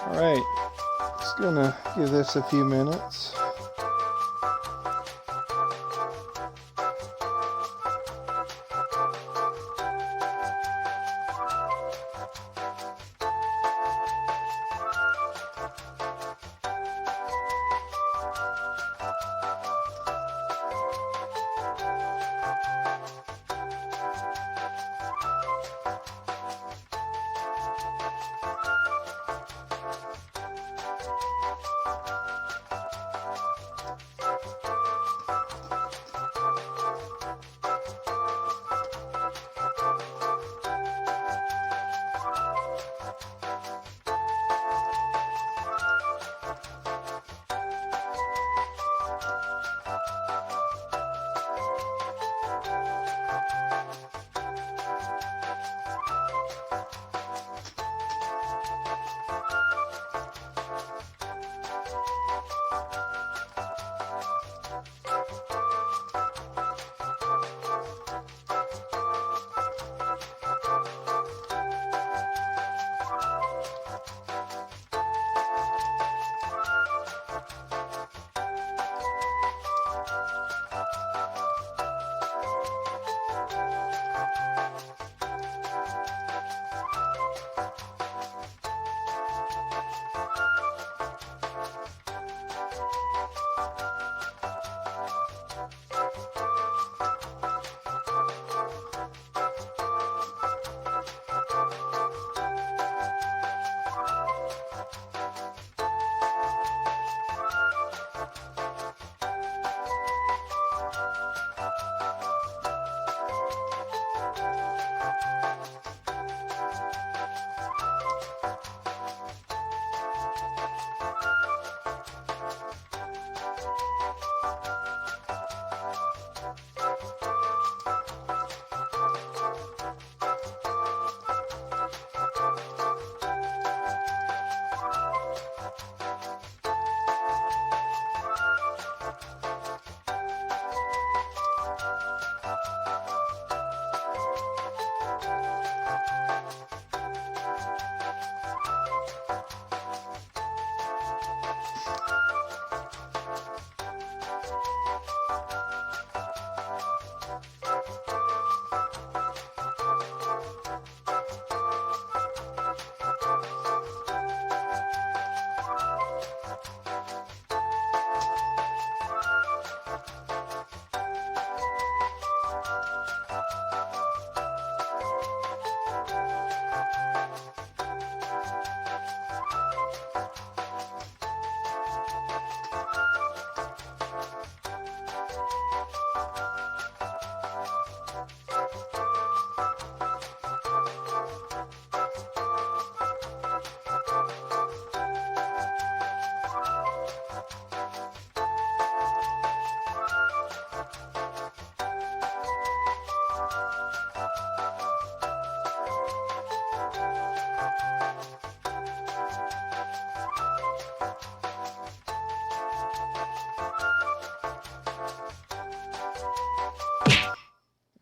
Alright, just gonna give this a few minutes.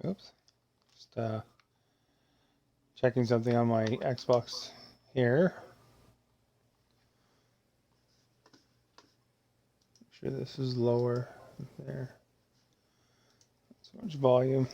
Oops. Just checking something on my Xbox here. Make sure this is lower there. So much volume.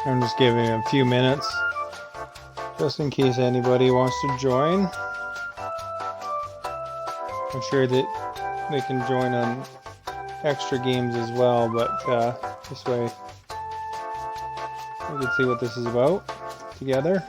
I'm just giving it a few minutes just in case anybody wants to join. I'm sure that they can join on extra games as well, but this way we can see what this is about together.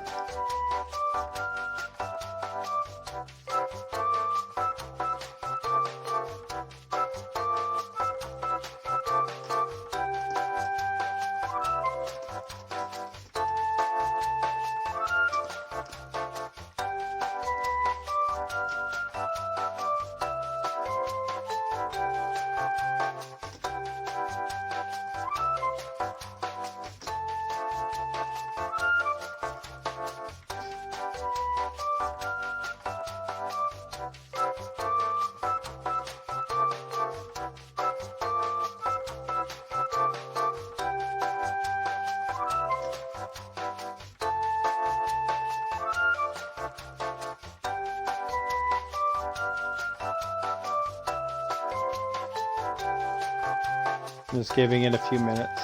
Just giving it a few minutes.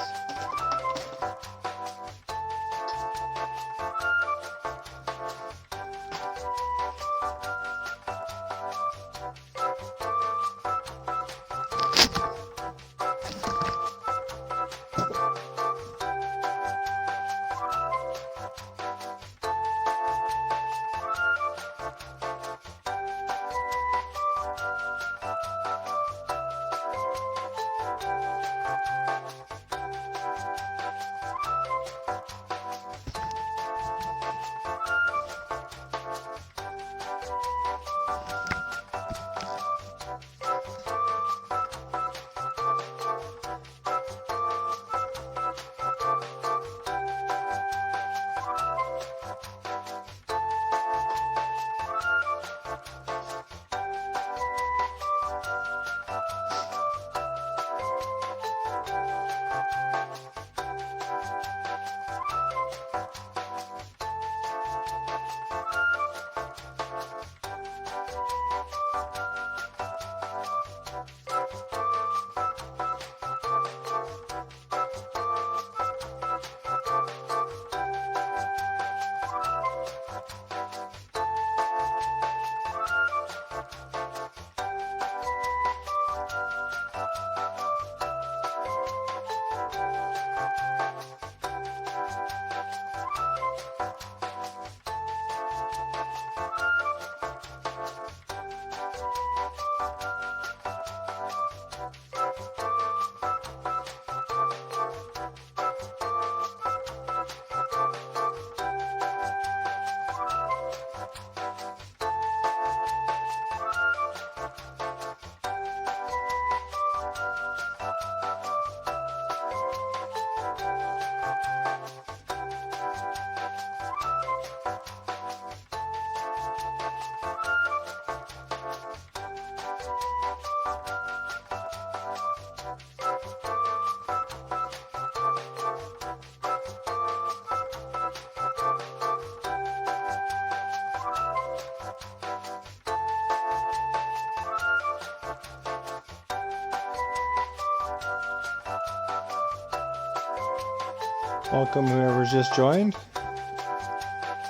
Welcome whoever's just joined.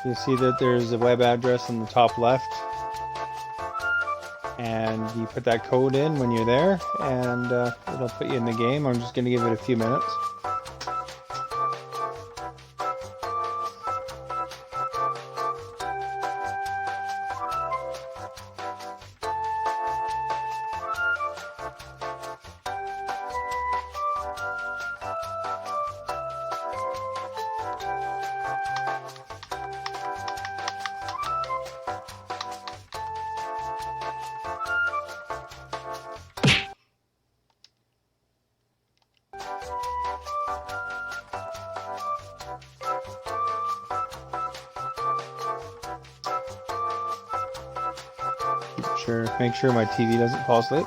You see that there's a web address in the top left, and you put that code in when you're there, and it'll put you in the game. I'm just going to give it a few minutes. Make sure my TV doesn't fall asleep.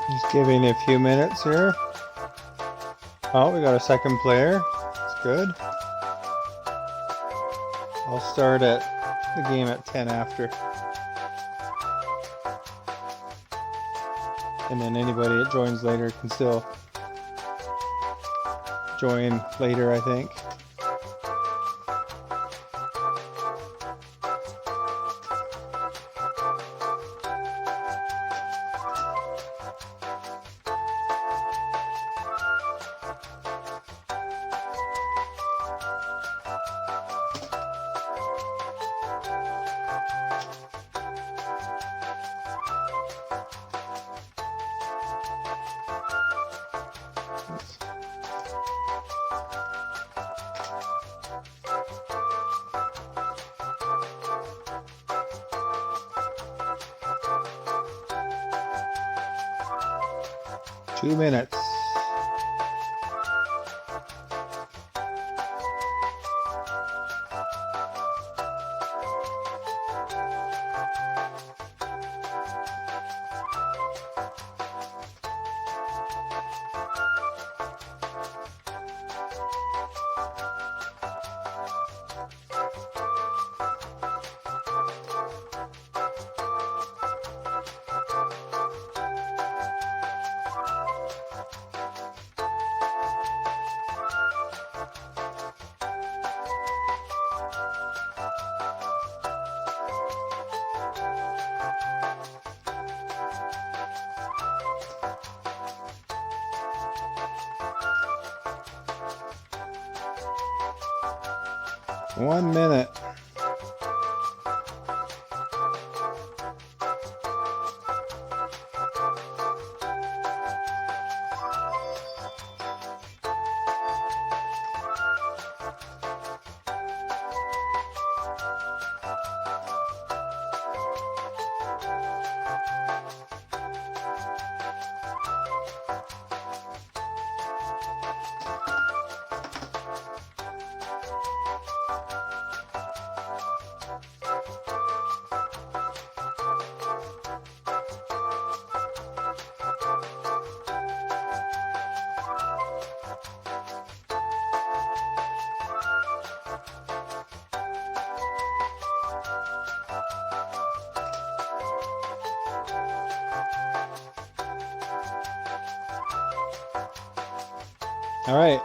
Just giving a few minutes here. Oh, we got a second player. That's good. I'll start at the game at 10 after. And then anybody that joins later can still join later, I think. Two minutes. One minute. Alright,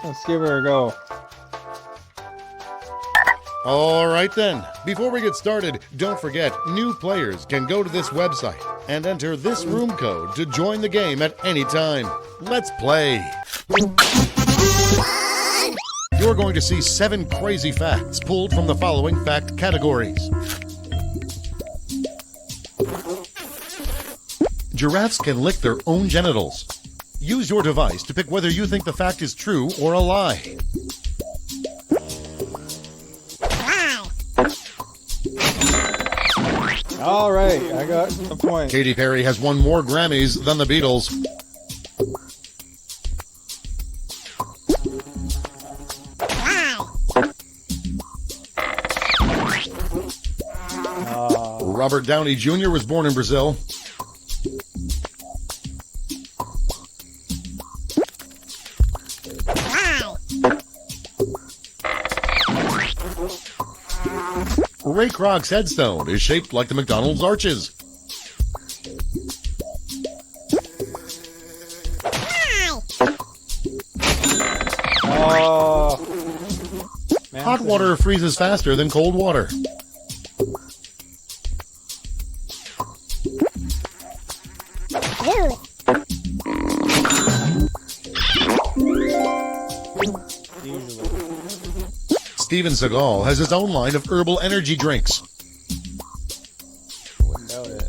let's give her a go. All right then, before we get started, don't forget, new players can go to this website and enter this room code to join the game at any time. Let's play. You're going to see 7 crazy facts pulled from the following fact categories. Giraffes can lick their own genitals. Use your device to pick whether you think the fact is true or a lie. All right, I got the point. Katy Perry has won more Grammys than the Beatles. Robert Downey Jr. was born in Brazil. Ray Kroc's headstone is shaped like the McDonald's arches. Oh, man, Hot water freezes faster than cold water. usually. Steven Seagal has his own line of herbal energy drinks. Wouldn't doubt it.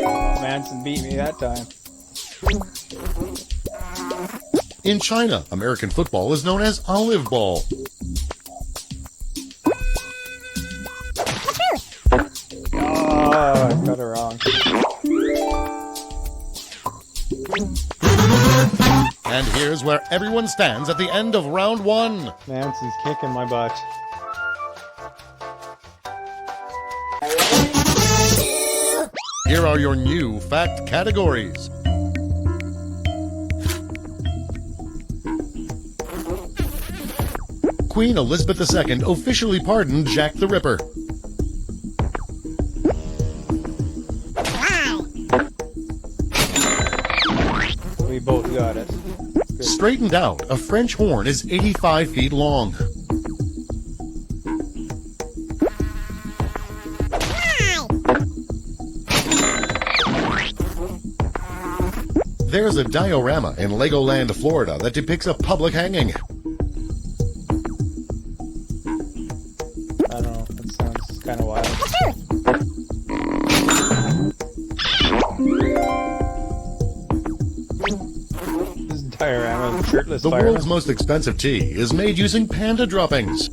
Oh, Manson beat me that time. In China, American football is known as olive ball. Oh, I got it wrong. And here's where everyone stands at the end of round 1. Manson's kicking my butt. Here are your new fact categories. Queen Elizabeth II officially pardoned Jack the Ripper. We both got it. Straightened out, a French horn is 85 feet long. There's a diorama in Legoland, Florida that depicts a public hanging. I don't know. That sounds kind of wild. This diorama of shirtless The fireman. world's most expensive tea is made using panda droppings.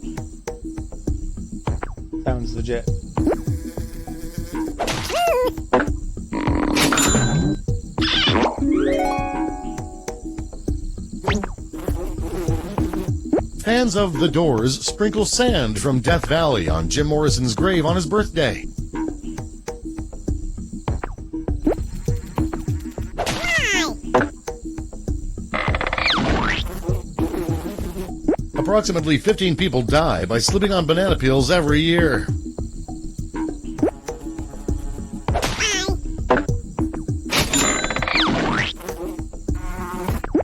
Sounds legit. Fans of The Doors sprinkle sand from Death Valley on Jim Morrison's grave on his birthday. Approximately 15 people die by slipping on banana peels every year.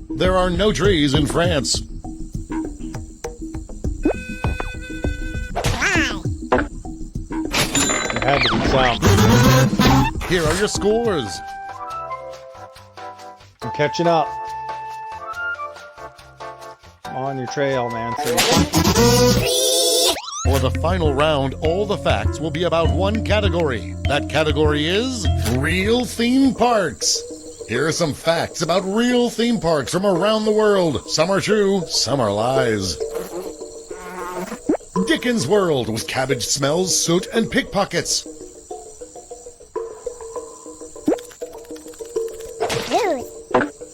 There are no trees in France. There had to be some. Here are your scores. I'm catching up. I'm on your trail, Manson. For the final round, all the facts will be about one category. That category is real theme parks. Here are some facts about real theme parks from around the world. Some are true, some are lies. Dickens World with cabbage smells, soot, and pickpockets.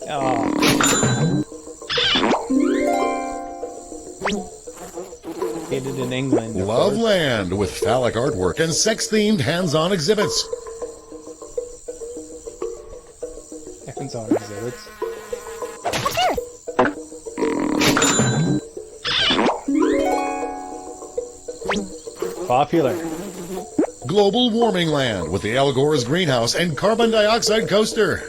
Oh. Located in England. of course. Loveland with phallic artwork and sex-themed hands-on exhibits. Hands-on exhibits. Popular. Global Warming Land with the Al Gore's greenhouse and carbon dioxide coaster.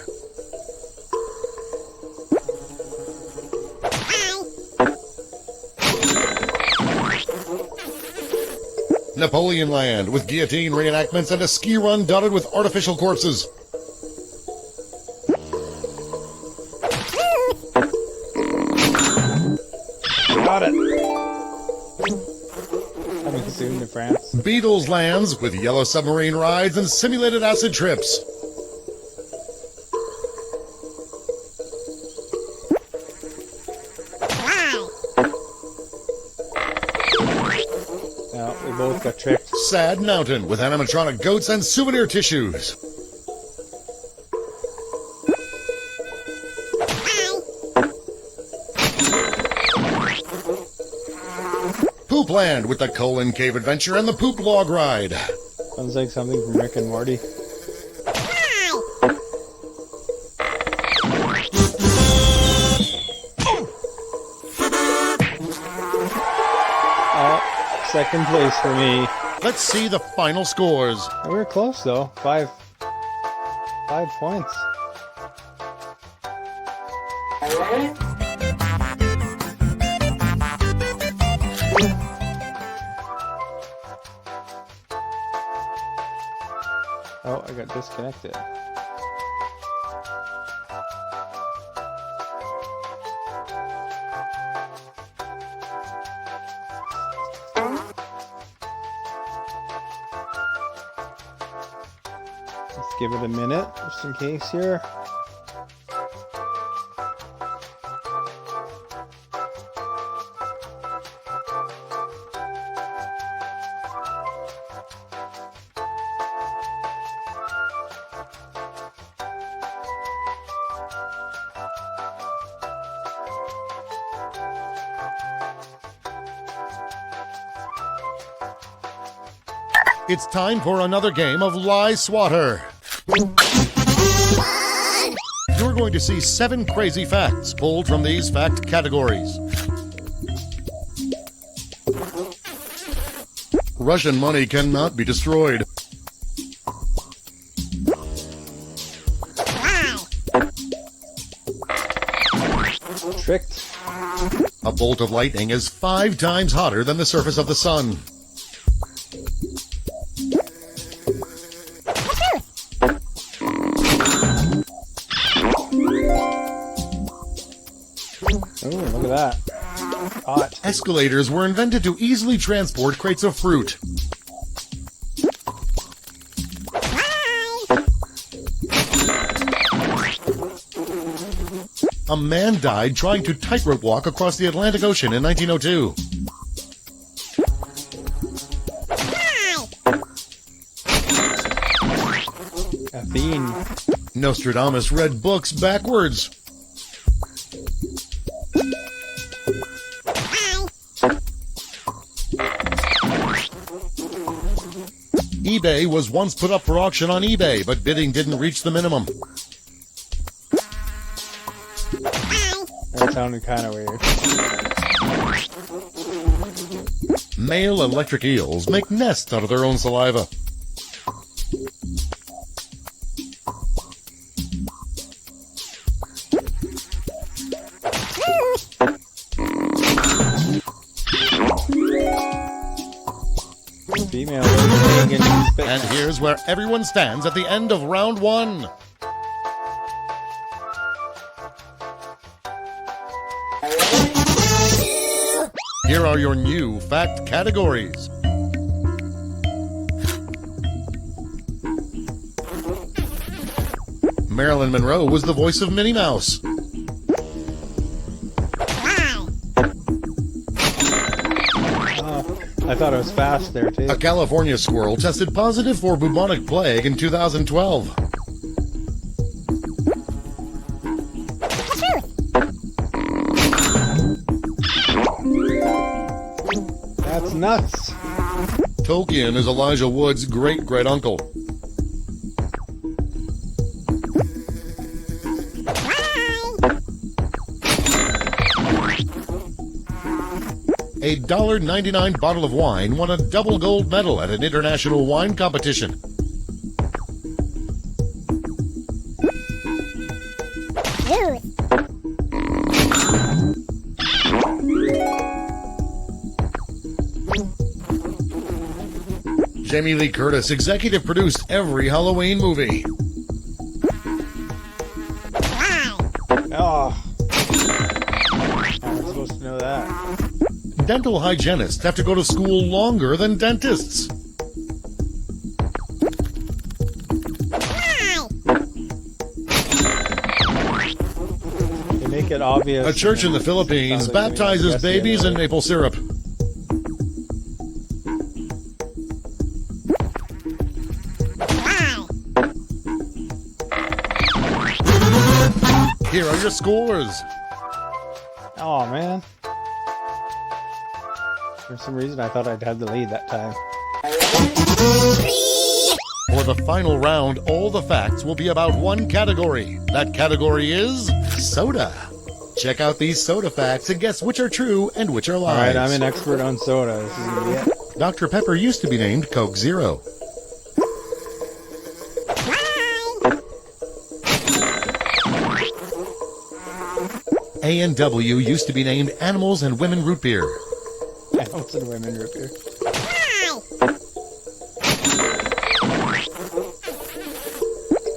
Napoleon Land with guillotine reenactments and a ski run dotted with artificial corpses. Got it. Coming soon to France. Beatles Lands with yellow submarine rides and simulated acid trips. No, we both got tricked. Sad Mountain with animatronic goats and souvenir tissues. Poop Land with the Colon Cave Adventure and the Poop Log Ride. Sounds like something from Rick and Morty. Oh, second place for me. Let's see the final scores. We were close though. 5 points. Oh, I got disconnected. Let's give it a minute, just in case here. It's time for another game of Lie Swatter. You're going to see 7 crazy facts pulled from these fact categories. Russian money cannot be destroyed. Tricked. A bolt of lightning is 5 times hotter than the surface of the sun. Oh, look at that. Hot. Escalators were invented to easily transport crates of fruit. A man died trying to tightrope walk across the Atlantic Ocean in 1902. Caffeine. Nostradamus read books backwards. eBay was once put up for auction on eBay, but bidding didn't reach the minimum. That sounded kind of weird. Male electric eels make nests out of their own saliva. Female. And here's where everyone stands at the end of round 1. Here are your new fact categories. Marilyn Monroe was the voice of Minnie Mouse. I thought it was fast there too. A California squirrel tested positive for bubonic plague in 2012. That's nuts. Tolkien is Elijah Wood's great-great-uncle. A $1.99 bottle of wine won a double gold medal at an international wine competition. Jamie Lee Curtis executive produced every Halloween movie. Oh. I was supposed to know that. Dental hygienists have to go to school longer than dentists. They make it obvious. A church in the Philippines baptizes babies in maple syrup. Here are your scores. Oh man. For some reason I thought I'd have the lead that time. For the final round, all the facts will be about one category. That category is soda. Check out these soda facts and guess which are true and which are lies. Alright, I'm an expert on soda. This is gonna be it. Dr. Pepper used to be named Coke Zero. A&W used to be named Animals and Women Root Beer. Animals and Women Root Beer.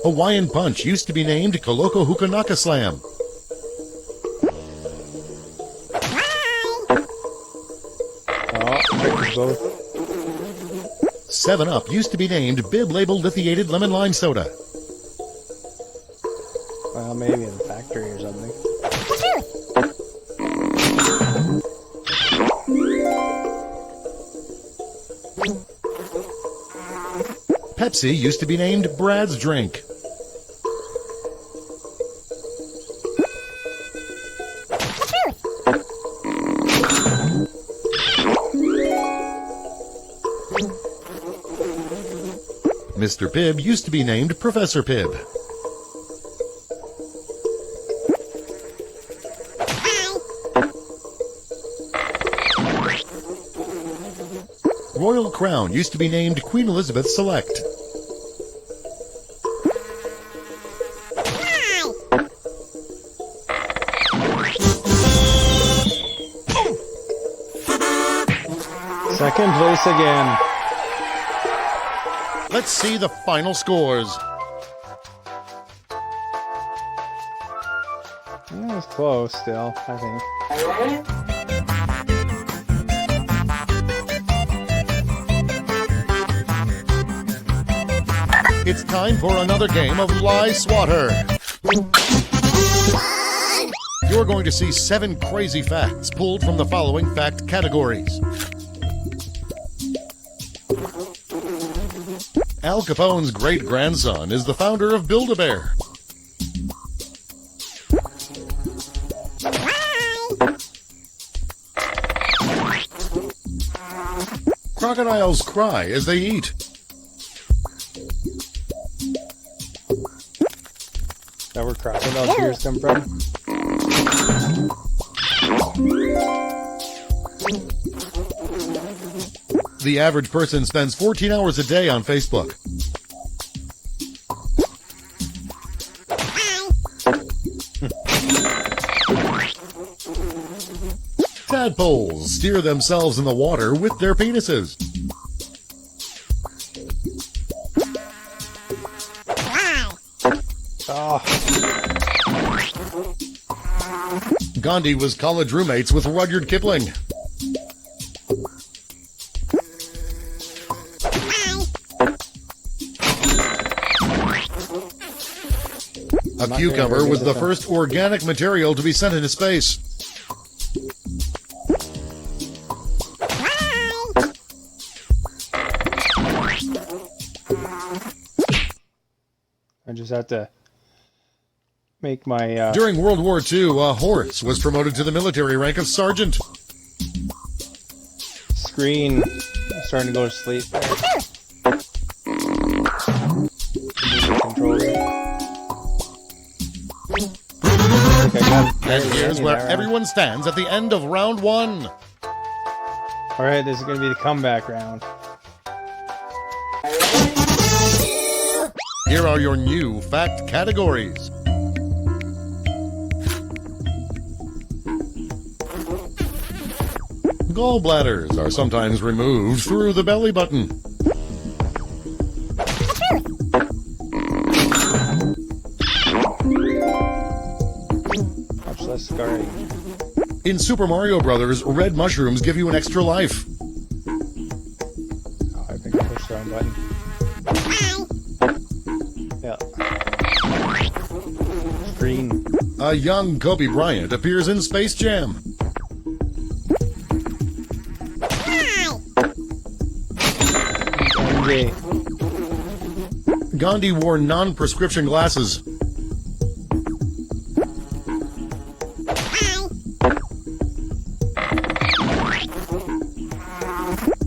Hawaiian Punch used to be named Koloko Hukanaka Slam. Oh, tricked both. 7-Up used to be named Bib Label Lithiated Lemon Lime Soda. Well, maybe in the factory or something. Pepsi used to be named Brad's Drink. Mr. Pibb used to be named Professor Pibb. Royal Crown used to be named Queen Elizabeth Select. Second place again. Let's see the final scores. That was close still, I think. It's time for another game of Lie Swatter. You're going to see 7 crazy facts pulled from the following fact categories. Al Capone's great-grandson is the founder of Build-A-Bear. Crocodiles cry as they eat. Is that where crocodile tears come from? The average person spends 14 hours a day on Facebook. Tadpoles steer themselves in the water with their penises. Oh, Gandhi was college roommates with Rudyard Kipling. A cucumber was the first organic material to be sent into space. I just have to make my During World War II, a horse was promoted to the military rank of sergeant. screen. I'm starting to go to sleep. Controller. And here's where everyone stands at the end of round 1. Alright, this is going to be the comeback round. Here are your new fact categories. Gallbladders are sometimes removed through the belly button. Much less scarring. In Super Mario Brothers, red mushrooms give you an extra life. Oh, I think I pushed the wrong button. Yeah. Green. A young Kobe Bryant appears in Space Jam. MJ. Gandhi wore non-prescription glasses.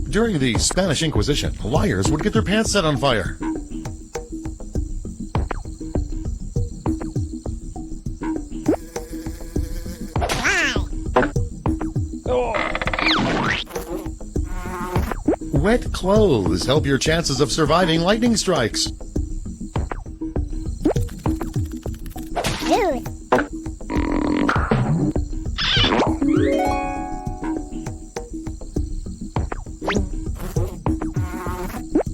During the Spanish Inquisition, liars would get their pants set on fire. Wet clothes help your chances of surviving lightning strikes.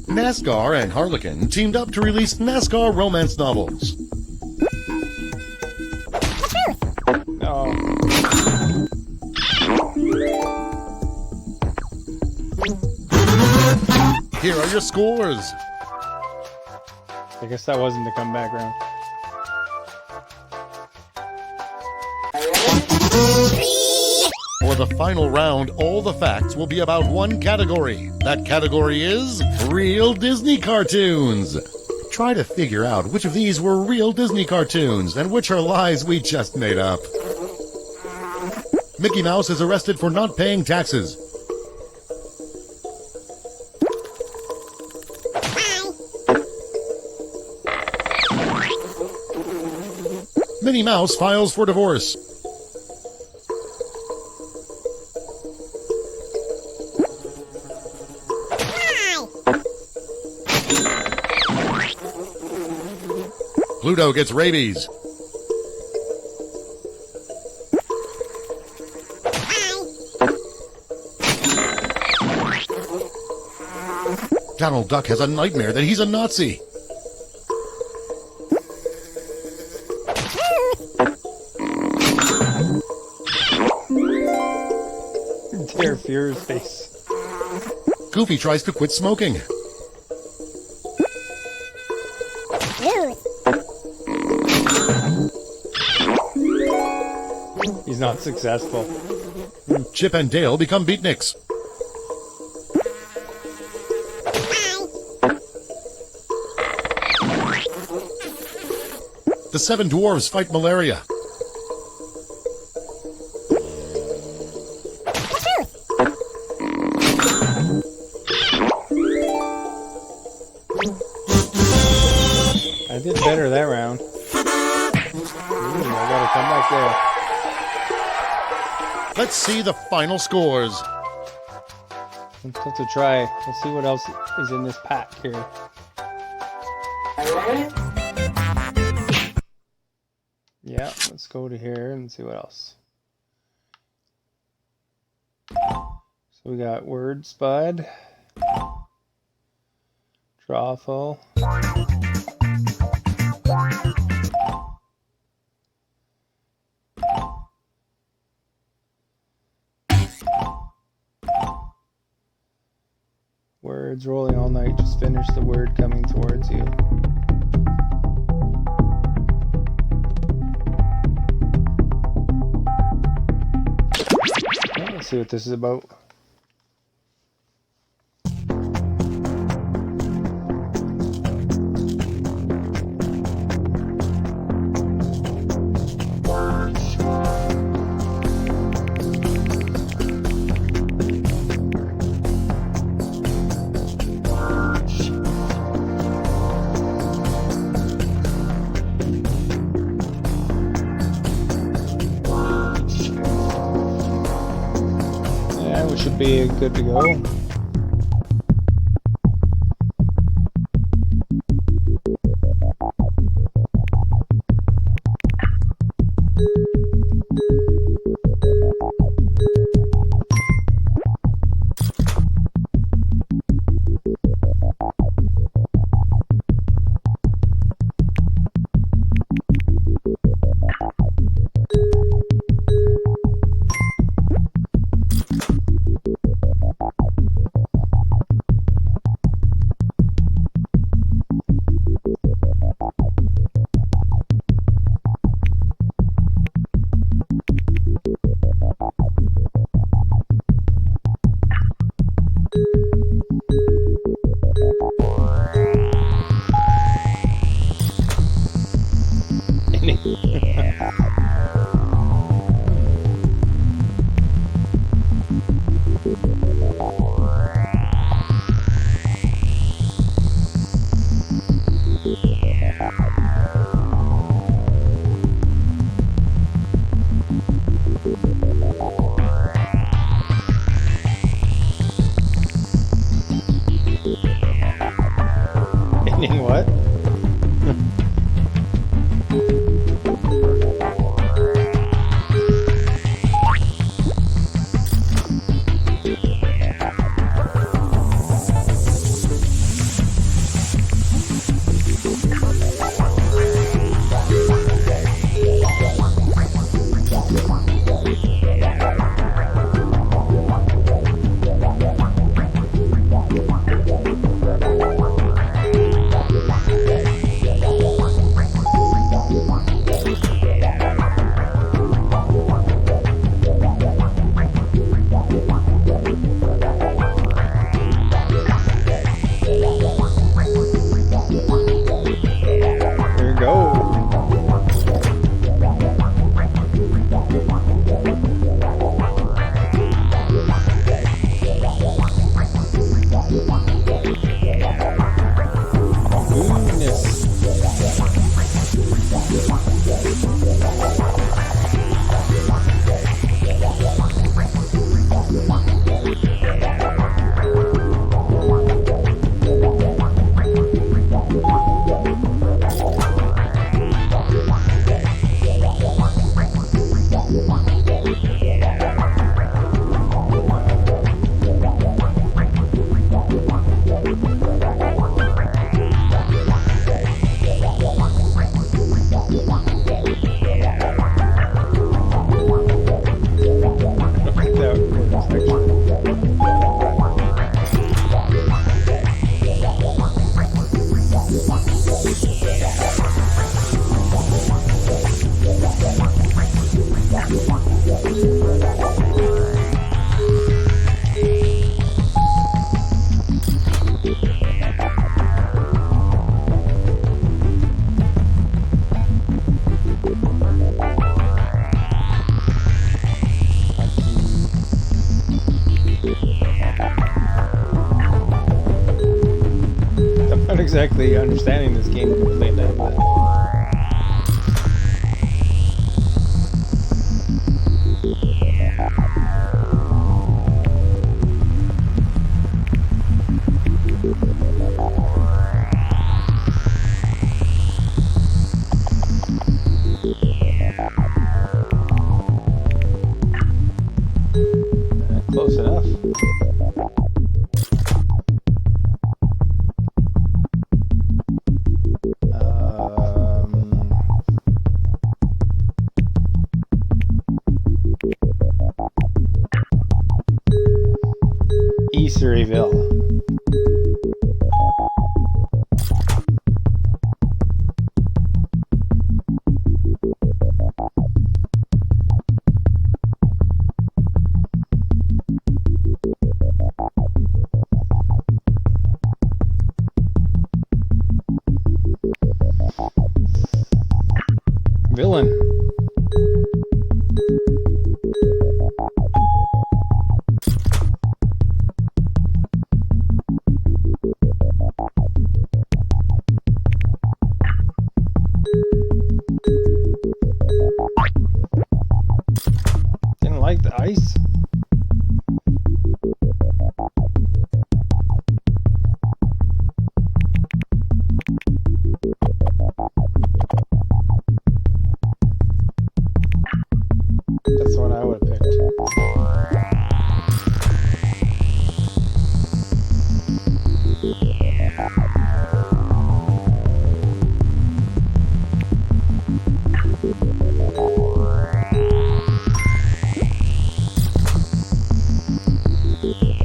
NASCAR and Harlequin teamed up to release NASCAR romance novels. Oh. Here are your scores. I guess that wasn't the comeback round. For the final round, all the facts will be about one category. That category is real Disney cartoons. Try to figure out which of these were real Disney cartoons and which are lies we just made up. Mickey Mouse is arrested for not paying taxes. Minnie Mouse files for divorce. Pluto gets rabies. Donald Duck has a nightmare that he's a Nazi. Dear Fear's face. Goofy tries to quit smoking. He's not successful. Chip and Dale become beatniks. The seven dwarves fight malaria. I did better that round. I gotta come back there. Let's see the final scores. Let's have to try. Let's see what else is in this pack here. Yeah, let's go to here and see what else. So we got Word Spud, Drawful, words rolling all night. Just finish the word coming towards you. Let's see what this is about. be good to go. Ending what? There you go. Goodness. I'm not exactly understanding this game completely, but close enough. Easteryville. Villain. Ager.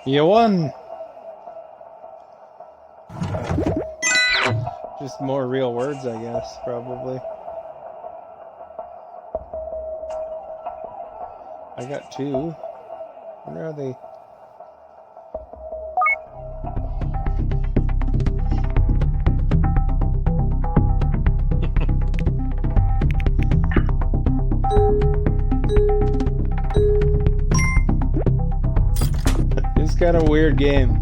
You won! Just more real words, I guess, probably. I got 2. Where are they? It's got a weird game.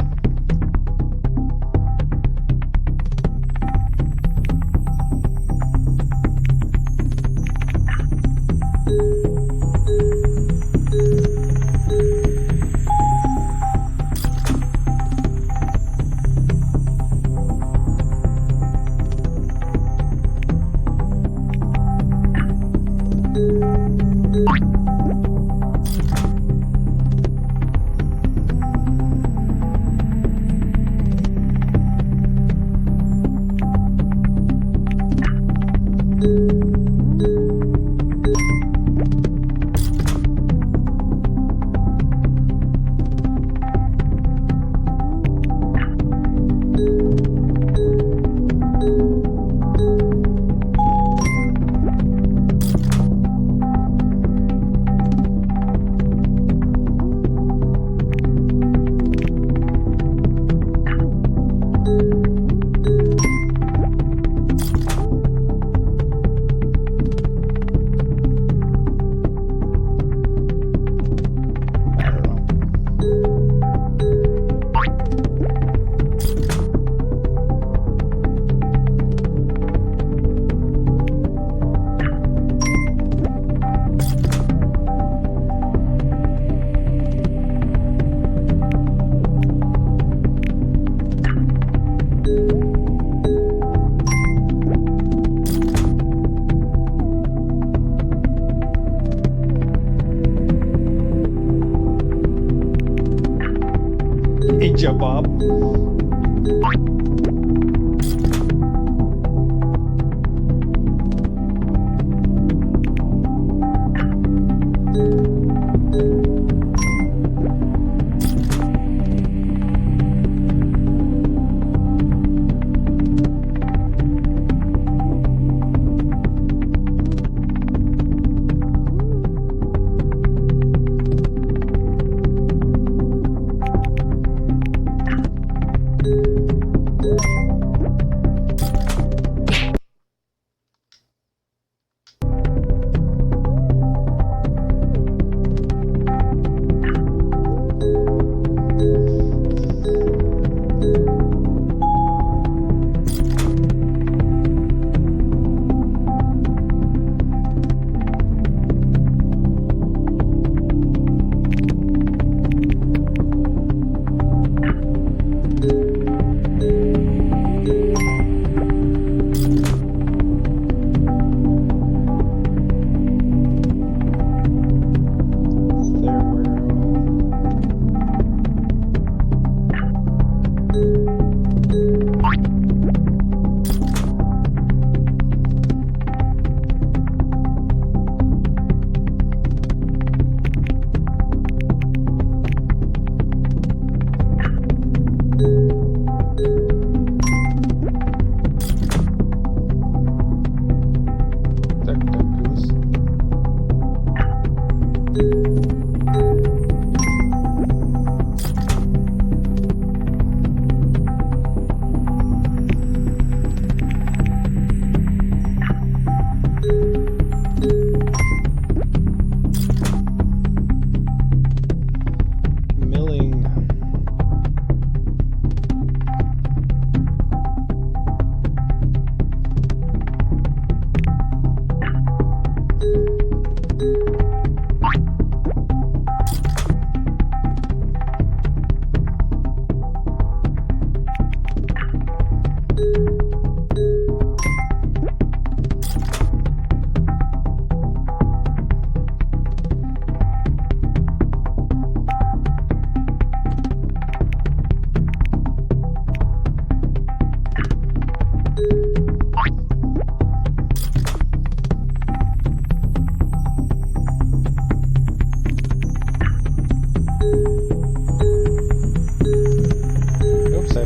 Hey, jump up.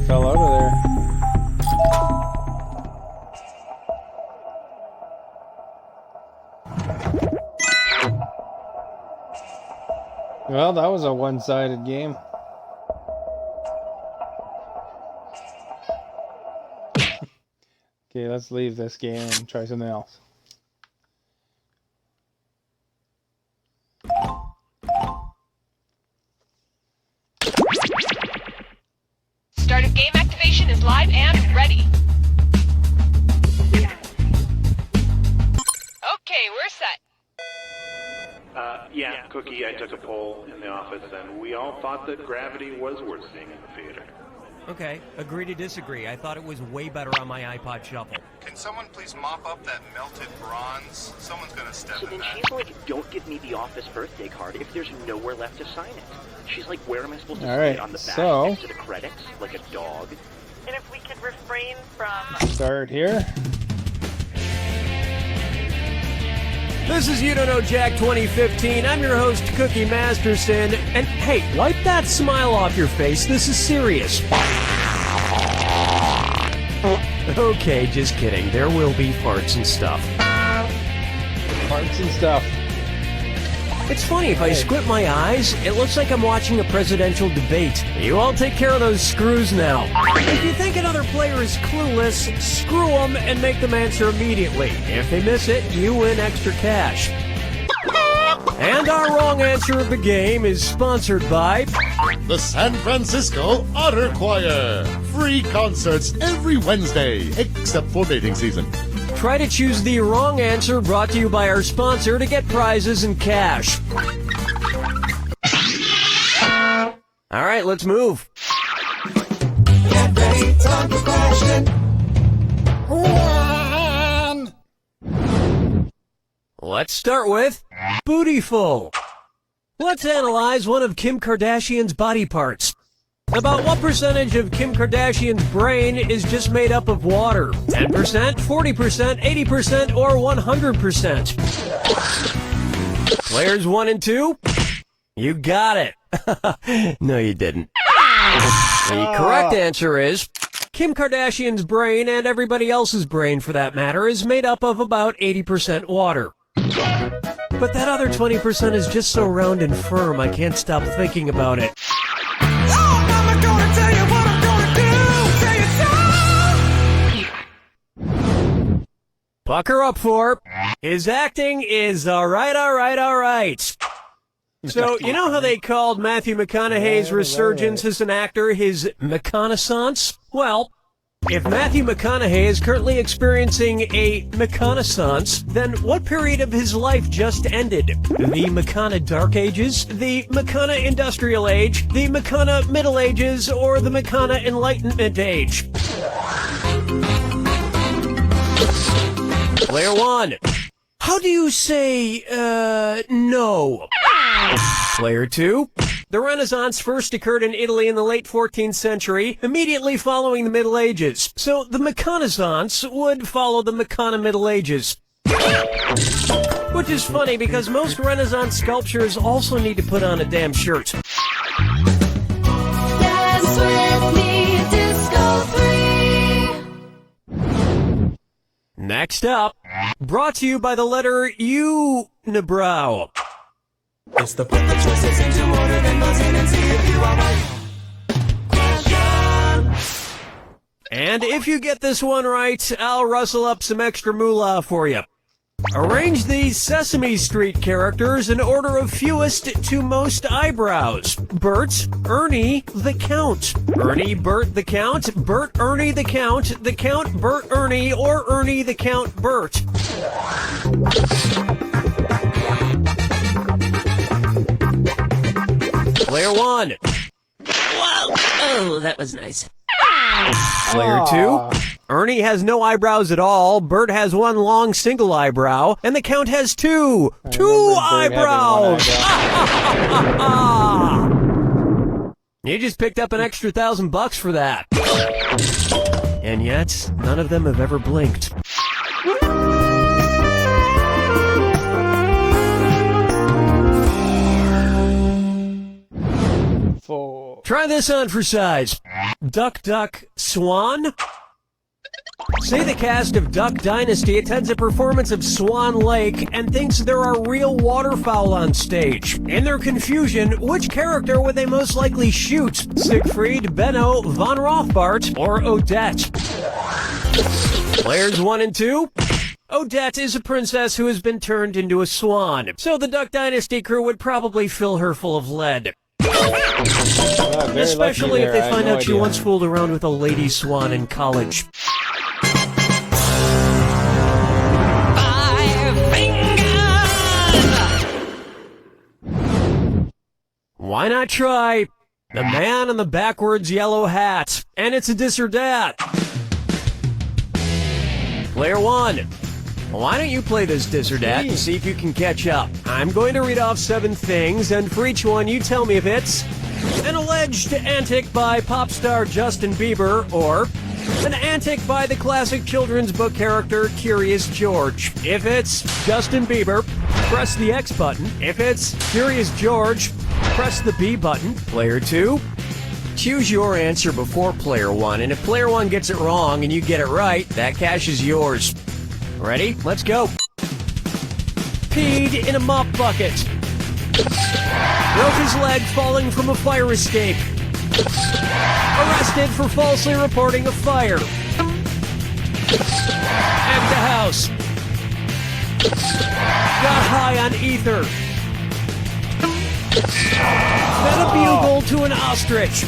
I fell out of there. Well, that was a one-sided game. Okay, let's leave this game and try something else. Start of game activation is live and ready. Okay, we're set. Yeah, Cookie, I took a poll in the office, and we all thought that Gravity was worth seeing in the theater. Okay, agree to disagree. I thought it was way better on my iPod Shuffle. Can someone please mop up that melted bronze? Someone's gonna step So in then that. she's like, don't give me the office birthday card if there's nowhere left to sign it. She's like, where am I supposed to All sign right, it? On the back so- next to the credits? Like a dog? And if we could refrain from... Start here. This is You Don't Know Jack 2015. I'm your host, Cookie Masterson. And hey, wipe that smile off your face. This is serious. Okay, just kidding. There will be farts and stuff. Parts and stuff. It's funny, if I squint my eyes, it looks like I'm watching a presidential debate. You all take care of those screws now. If you think another player is clueless, screw them and make them answer immediately. If they miss it, you win extra cash. And our wrong answer of the game is sponsored by... The San Francisco Otter Choir. Free concerts every Wednesday, except for mating season. Try to choose the wrong answer, brought to you by our sponsor, to get prizes and cash. All right, let's move. Get ready, time for question. Let's start with Bootyful. Let's analyze one of Kim Kardashian's body parts. About what percentage of Kim Kardashian's brain is just made up of water? 10%, 40%, 80%, or 100%? Players 1 and 2? You got it. No, you didn't. The correct answer is... Kim Kardashian's brain, and everybody else's brain for that matter, is made up of about 80% water. But that other 20% is just so round and firm, I can't stop thinking about it. I'm gonna tell you what I'm gonna do. Say it so. Pucker up for his acting is alright. So, you know how they called Matthew McConaughey's resurgence as an actor his McConaissance? Well, if Matthew McConaughey is currently experiencing a McConaissance, then what period of his life just ended? The McCona Dark Ages, the McCona Industrial Age, the McCona Middle Ages, or the McCona Enlightenment Age? Player 1. How do you say, no? Player 2. The Renaissance first occurred in Italy in the late 14th century, immediately following the Middle Ages. So the McConaissance would follow the McCona Middle Ages. Which is funny because most Renaissance sculptures also need to put on a damn shirt. Dance with me, Disco 3. Next up, brought to you by the letter U-nibrow. It's the put the choices into order, then buzz in and see if you are right. Question. And if you get this one right, I'll rustle up some extra moolah for you. Arrange these Sesame Street characters in order of fewest to most eyebrows. Bert, Ernie, the Count. Ernie, Bert, the Count. Bert, Ernie, the Count. The Count, Bert, Ernie, or Ernie, the Count, Bert. Player 1. Whoa! Oh, that was nice. Player 2. Ernie has no eyebrows at all, Bert has one long single eyebrow, and the Count has two eyebrows! You just picked up an extra $1,000 for that. And yet, none of them have ever blinked. Four. Try this on for size. Duck, duck, swan? Say the cast of Duck Dynasty attends a performance of Swan Lake and thinks there are real waterfowl on stage. In their confusion, which character would they most likely shoot? Siegfried, Benno, Von Rothbart, or Odette? Players 1 and 2. Odette is a princess who has been turned into a swan, so the Duck Dynasty crew would probably fill her full of lead. Especially if they find out she once fooled around with a lady swan in college. Why not try the man in the backwards yellow hat? And it's a dis or dat. Player 1. Why don't you play this dis or dat and see if you can catch up? I'm going to read off 7 things, and for each one you tell me if it's an alleged antic by pop star Justin Bieber or an antic by the classic children's book character Curious George. If it's Justin Bieber, press the X button. If it's Curious George, press the B button. Player 2. Choose your answer before Player 1, and if Player 1 gets it wrong and you get it right, that cash is yours. Ready? Let's go. Peed in a mop bucket. Broke his leg falling from a fire escape. Arrested for falsely reporting a fire. At the house. Got high on ether. Fed a bugle to an ostrich.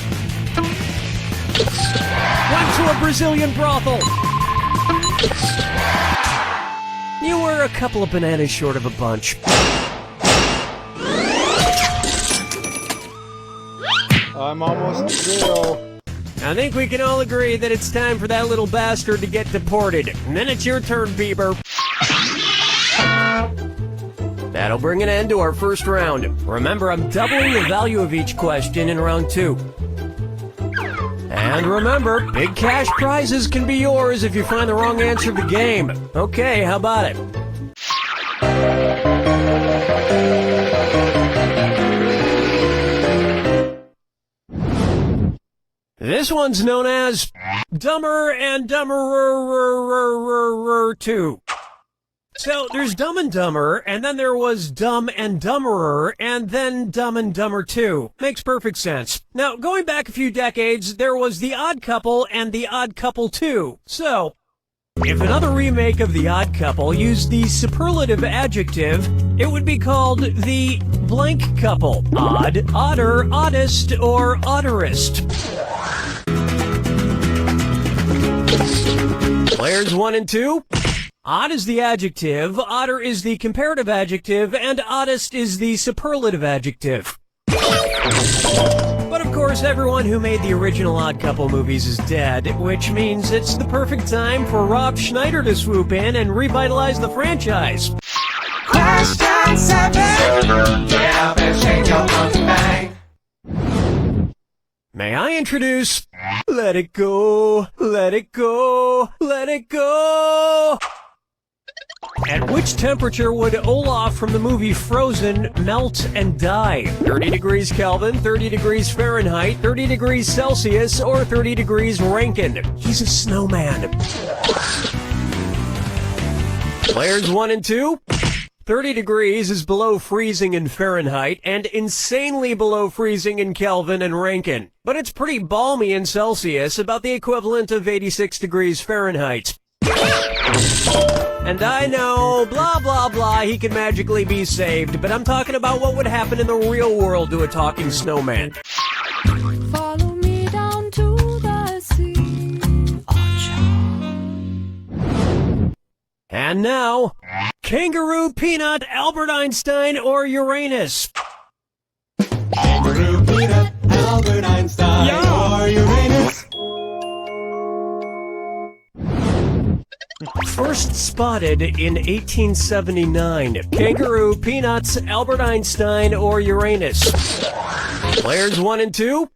Went to a Brazilian brothel. You were a couple of bananas short of a bunch. I'm almost 0. I think we can all agree that it's time for that little bastard to get deported. And then it's your turn, Bieber. That'll bring an end to our first round. Remember, I'm doubling the value of each question in round 2. And remember, big cash prizes can be yours if you find the wrong answer to the game. Okay, how about it? This one's known as Dumber and Dumberer 2. So there's Dumb and Dumber, and then there was Dumb and Dumberer, and then Dumb and Dumber 2. Makes perfect sense. Now, going back a few decades, there was The Odd Couple and The Odd Couple 2. So, if another remake of The Odd Couple used the superlative adjective, it would be called The Blank Couple. Odd, odder, oddest, or odderest. Players 1 and 2. Odd is the adjective, odder is the comparative adjective, and oddest is the superlative adjective. But of course, everyone who made the original Odd Couple movies is dead, which means it's the perfect time for Rob Schneider to swoop in and revitalize the franchise. Question 7. Get up and shake your monkey bang. May I introduce Let It Go, Let It Go, Let It Go! At which temperature would Olaf from the movie Frozen melt and die? 30 degrees Kelvin, 30 degrees Fahrenheit, 30 degrees Celsius, or 30 degrees Rankine? He's a snowman. Players 1 and 2. 30 degrees is below freezing in Fahrenheit and insanely below freezing in Kelvin and Rankine. But it's pretty balmy in Celsius, about the equivalent of 86 degrees Fahrenheit. And I know, blah, blah, blah, he can magically be saved, but I'm talking about what would happen in the real world to a talking snowman. Follow me down to the sea. And now, Kangaroo, Peanut, Albert Einstein, or Uranus? Kangaroo, Peanut, Albert Einstein, or Uranus. First spotted in 1879. Kangaroo, Peanuts, Albert Einstein, or Uranus? Players 1 and 2?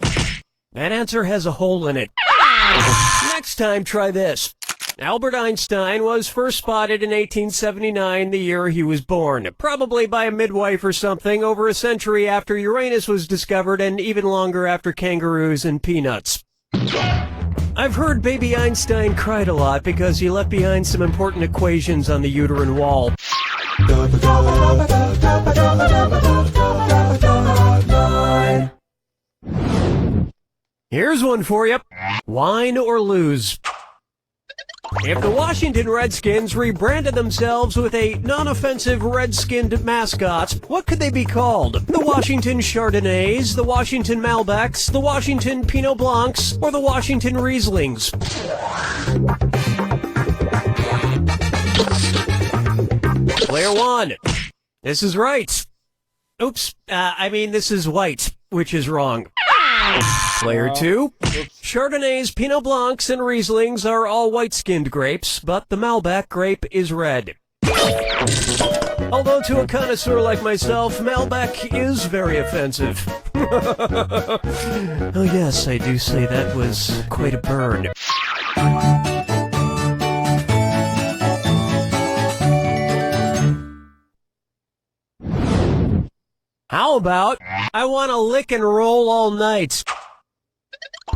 That answer has a hole in it. Next time, try this. Albert Einstein was first spotted in 1879, the year he was born. Probably by a midwife or something, over a century after Uranus was discovered and even longer after kangaroos and peanuts. I've heard baby Einstein cried a lot because he left behind some important equations on the uterine wall. Here's one for you. Wine or lose. If the Washington Redskins rebranded themselves with a non-offensive red-skinned mascot, what could they be called? The Washington Chardonnays, the Washington Malbecs, the Washington Pinot Blancs, or the Washington Rieslings? Player 1. This is right. Oops, this is white, which is wrong. Player 2. Chardonnays, Pinot Blancs, and Rieslings are all white-skinned grapes, but the Malbec grape is red. Although to a connoisseur like myself, Malbec is very offensive. Oh yes, I do say that was quite a burn. How about, I want to lick and roll all night?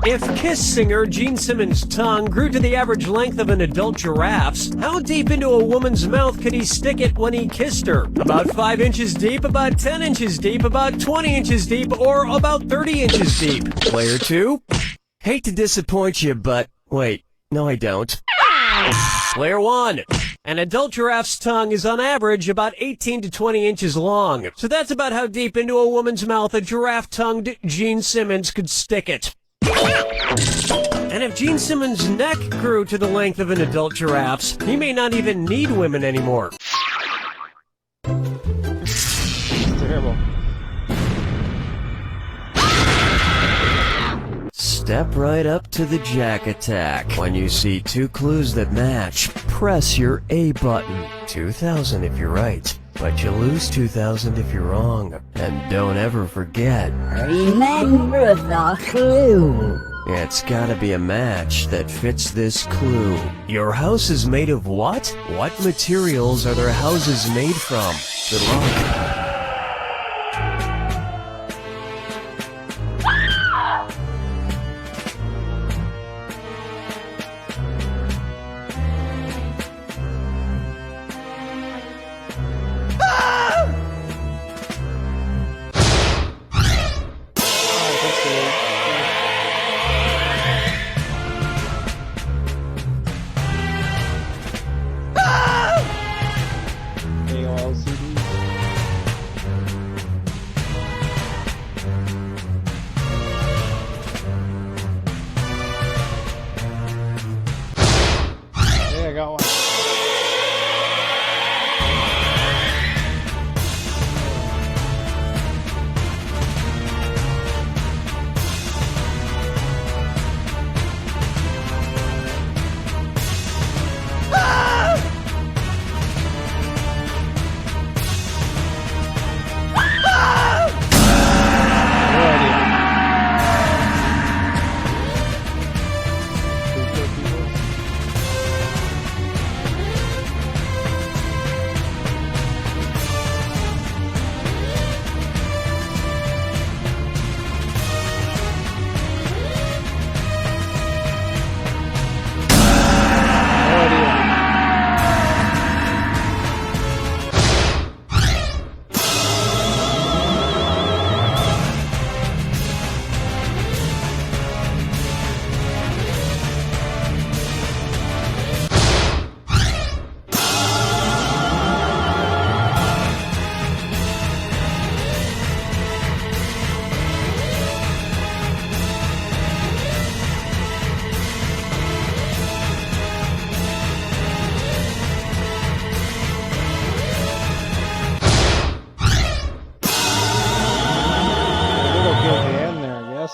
If Kiss singer Gene Simmons' tongue grew to the average length of an adult giraffe's, how deep into a woman's mouth could he stick it when he kissed her? About 5 inches deep, about 10 inches deep, about 20 inches deep, or about 30 inches deep? Player 2. Hate to disappoint you, but wait, no I don't. Player 1. An adult giraffe's tongue is on average about 18 to 20 inches long. So that's about how deep into a woman's mouth a giraffe-tongued Gene Simmons could stick it. And if Gene Simmons' neck grew to the length of an adult giraffe's, he may not even need women anymore. Terrible. Step right up to the Jack Attack. When you see 2 clues that match, press your A button. 2,000 if you're right, but you lose 2,000 if you're wrong. And don't ever forget, remember the clue. It's gotta be a match that fits this clue. Your house is made of what? What materials are their houses made from? Good luck. I got one.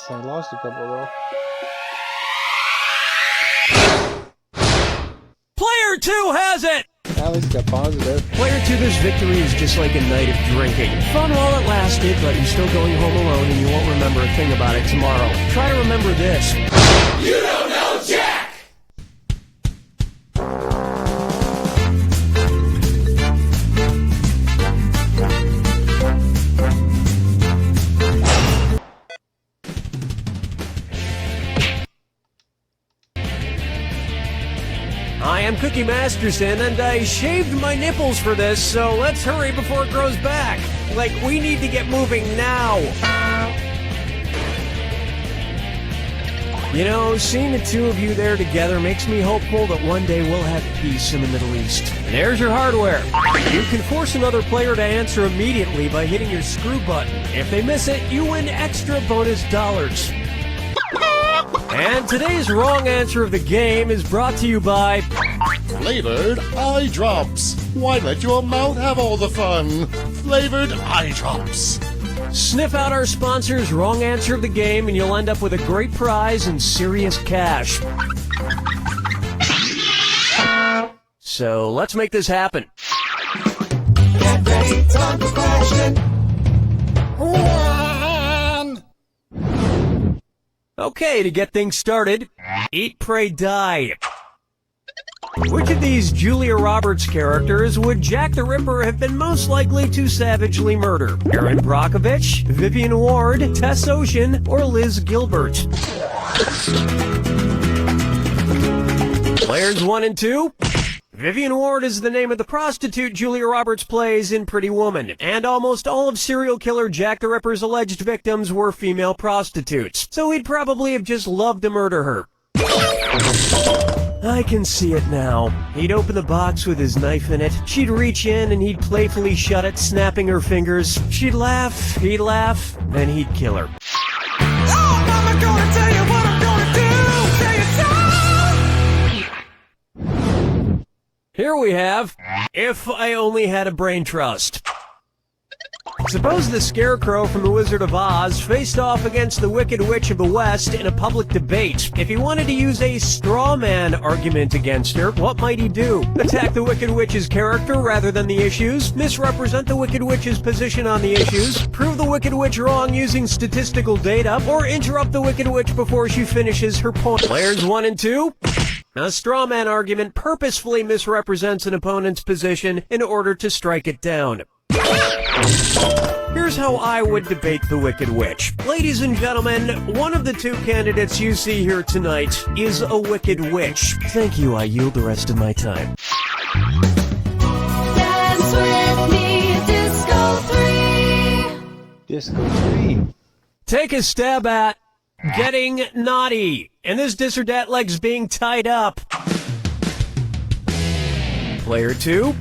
I lost a couple though. Player 2 has it! At least got positive. Player 2's victory is just like a night of drinking. Fun while it lasted, but you're still going home alone and you won't remember a thing about it tomorrow. Try to remember this. You don't know Jack! I am Cookie Masterson, and I shaved my nipples for this, so let's hurry before it grows back. Like, we need to get moving now. You know, seeing the two of you there together makes me hopeful that one day we'll have peace in the Middle East. There's your hardware. You can force another player to answer immediately by hitting your screw button. If they miss it, you win extra bonus dollars. And today's wrong answer of the game is brought to you by Flavored eye drops. Why let your mouth have all the fun? Flavored eye drops. Sniff out our sponsor's wrong answer of the game and you'll end up with a great prize and serious cash. So let's make this happen. Get ready, time for question. Okay, to get things started, Eat, Pray, Die. Which of these Julia Roberts characters would Jack the Ripper have been most likely to savagely murder? Erin Brockovich, Vivian Ward, Tess Ocean, or Liz Gilbert? Players 1 and 2. Vivian Ward is the name of the prostitute Julia Roberts plays in Pretty Woman, and almost all of serial killer Jack the Ripper's alleged victims were female prostitutes, so he'd probably have just loved to murder her. I can see it now. He'd open the box with his knife in it. She'd reach in and he'd playfully shut it, snapping her fingers. She'd laugh, he'd laugh, then he'd kill her. Oh, Mama, gonna tell you what I'm gonna do. Say it so. Here we have If I Only Had a Brain Trust. Suppose the Scarecrow from The Wizard of Oz faced off against the Wicked Witch of the West in a public debate. If he wanted to use a straw man argument against her, what might he do? Attack the Wicked Witch's character rather than the issues? Misrepresent the Wicked Witch's position on the issues? Prove the Wicked Witch wrong using statistical data? Or interrupt the Wicked Witch before she finishes her point? Players 1 and 2. A straw man argument purposefully misrepresents an opponent's position in order to strike it down. Here's how I would debate the Wicked Witch. Ladies and gentlemen, one of the two candidates you see here tonight is a Wicked Witch. Thank you, I yield the rest of my time. Dance with me, Disco 3. Disco 3. Take a stab at getting naughty, and this dis or dat leg's being tied up. Player 2.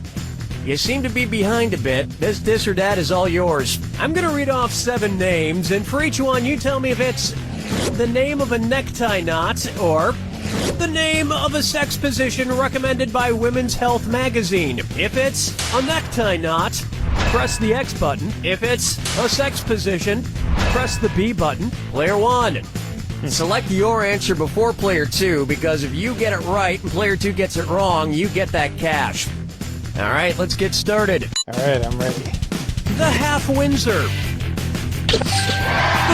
You seem to be behind a bit. This dis or dat is all yours. I'm gonna read off 7 names, and for each one you tell me if it's the name of a necktie knot or the name of a sex position recommended by Women's Health magazine. If it's a necktie knot, press the X button. If it's a sex position, press the B button. Player 1. Select your answer before player 2, because if you get it right and player 2 gets it wrong, you get that cash. All right, let's get started. All right, I'm ready. The Half Windsor. The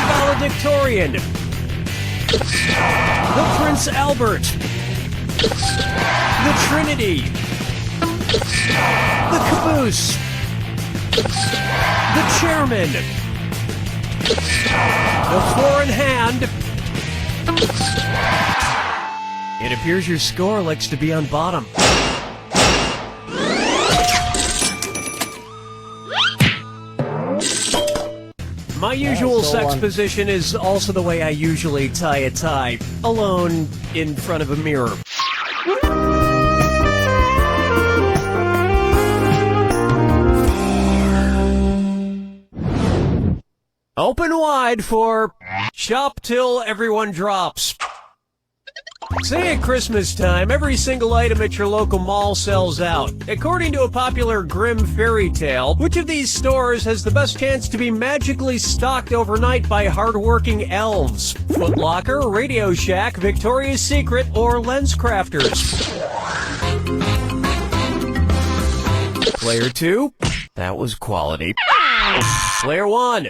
Valedictorian. The Prince Albert. The Trinity. The Caboose. The Chairman. The Four in Hand. It appears your score likes to be on bottom. My usual sex position is also the way I usually tie a tie, alone in front of a mirror. Open wide for Shop Till Everyone Drops. Say at Christmas time, every single item at your local mall sells out. According to a popular grim fairy tale, which of these stores has the best chance to be magically stocked overnight by hardworking elves? Foot Locker, Radio Shack, Victoria's Secret, or LensCrafters? Player 2, that was quality. Player 1.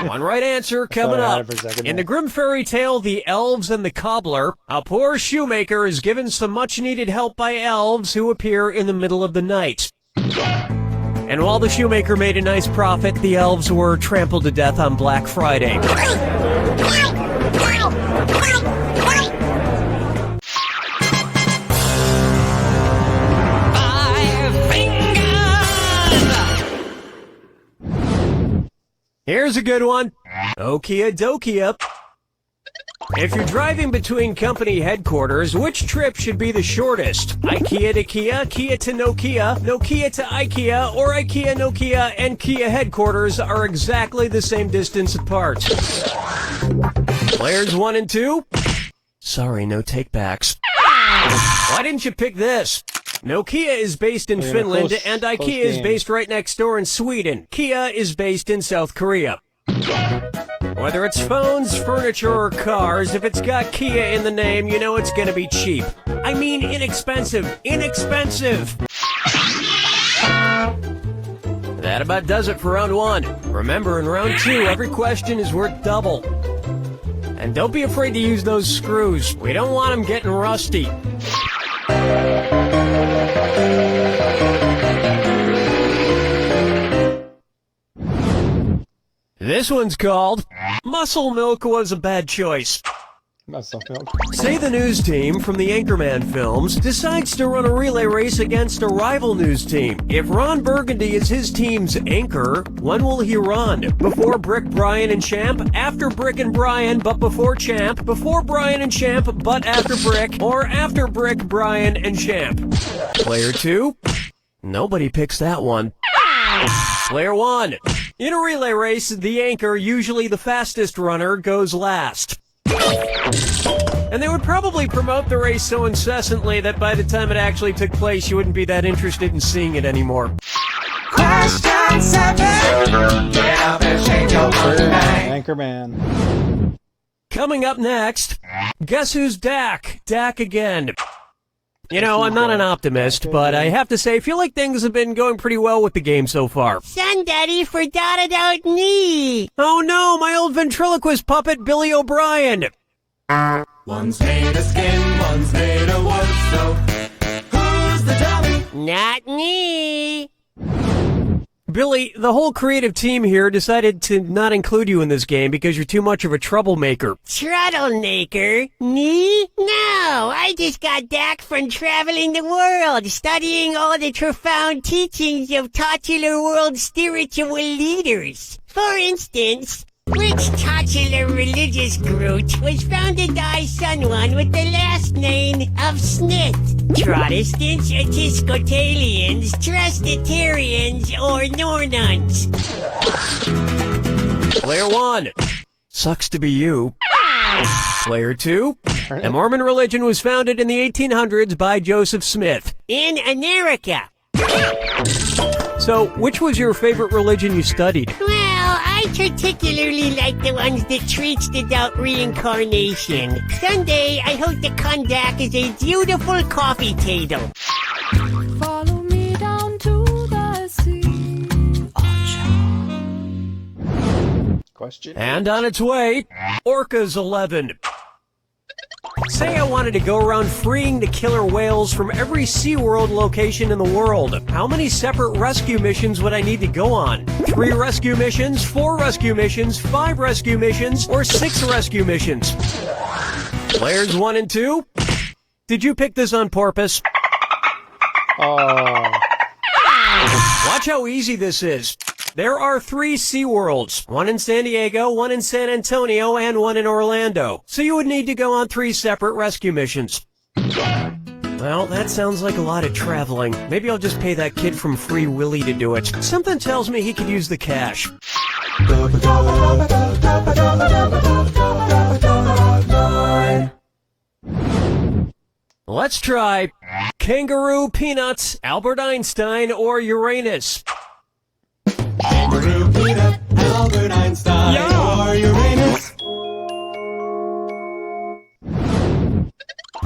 One right answer coming up. In the grim fairy tale, The Elves and the Cobbler, a poor shoemaker is given some much-needed help by elves who appear in the middle of the night. And while the shoemaker made a nice profit, the elves were trampled to death on Black Friday. Here's a good one. Okia dokia. If you're driving between company headquarters, which trip should be the shortest? IKEA to Kia, Kia to Nokia, Nokia to IKEA, or IKEA, Nokia, and Kia headquarters are exactly the same distance apart. Players 1 and 2? Sorry, no takebacks. Why didn't you pick this? Nokia is based in Finland, and IKEA is based right next door in Sweden. Kia is based in South Korea. Whether it's phones, furniture, or cars, if it's got Kia in the name, you know it's gonna be cheap. I mean inexpensive. Inexpensive! That about does it for round 1. Remember, in round 2, every question is worth double. And don't be afraid to use those screws. We don't want them getting rusty. This one's called Muscle Milk Was a Bad Choice. Muscle milk. Say the news team from the Anchorman films decides to run a relay race against a rival news team. If Ron Burgundy is his team's anchor, when will he run? Before Brick, Brian, and Champ? After Brick and Brian, but before Champ? Before Brian and Champ, but after Brick? Or after Brick, Brian, and Champ? Player 2? Nobody picks that one. Player 1. In a relay race, the anchor, usually the fastest runner, goes last. And they would probably promote the race so incessantly that by the time it actually took place, you wouldn't be that interested in seeing it anymore. Question 7. Get up and shake your monkey bang. Anchorman. Coming up next, guess who's Dak? Dak again. You know, I'm not an optimist, but I have to say, I feel like things have been going pretty well with the game so far. Son Daddy forgot about me. Oh no, my old ventriloquist puppet, Billy O'Brien. One's made of skin, one's made of wood, so who's the dummy? Not me. Billy, the whole creative team here decided to not include you in this game because you're too much of a troublemaker. Troublemaker? Me? No, I just got back from traveling the world, studying all the profound teachings of titular world spiritual leaders. For instance, which titular religious group was founded by someone with the last name of Smith? Protestants, Episcopalians, Presbyterians, or Nornuns? Player 1. Sucks to be you. Player 2. The Mormon religion was founded in the 1800s by Joseph Smith. In America. So, which was your favorite religion you studied? Well, I particularly like the ones that preach about reincarnation. Someday, I hope to come back as a beautiful coffee table. Follow me down to the sea. Question. And on its way, Orcas 11. Say I wanted to go around freeing the killer whales from every SeaWorld location in the world. How many separate rescue missions would I need to go on? 3 rescue missions, 4 rescue missions, 5 rescue missions, or 6 rescue missions? Players 1 and 2? Did you pick this on purpose? Oh. Watch how easy this is. There are 3 SeaWorlds, one in San Diego, one in San Antonio, and one in Orlando. So you would need to go on 3 separate rescue missions. Well, that sounds like a lot of traveling. Maybe I'll just pay that kid from Free Willy to do it. Something tells me he could use the cash. Let's try Kangaroo, Peanuts, Albert Einstein, or Uranus. Kangaroo, peanut, Albert Einstein, or Uranus.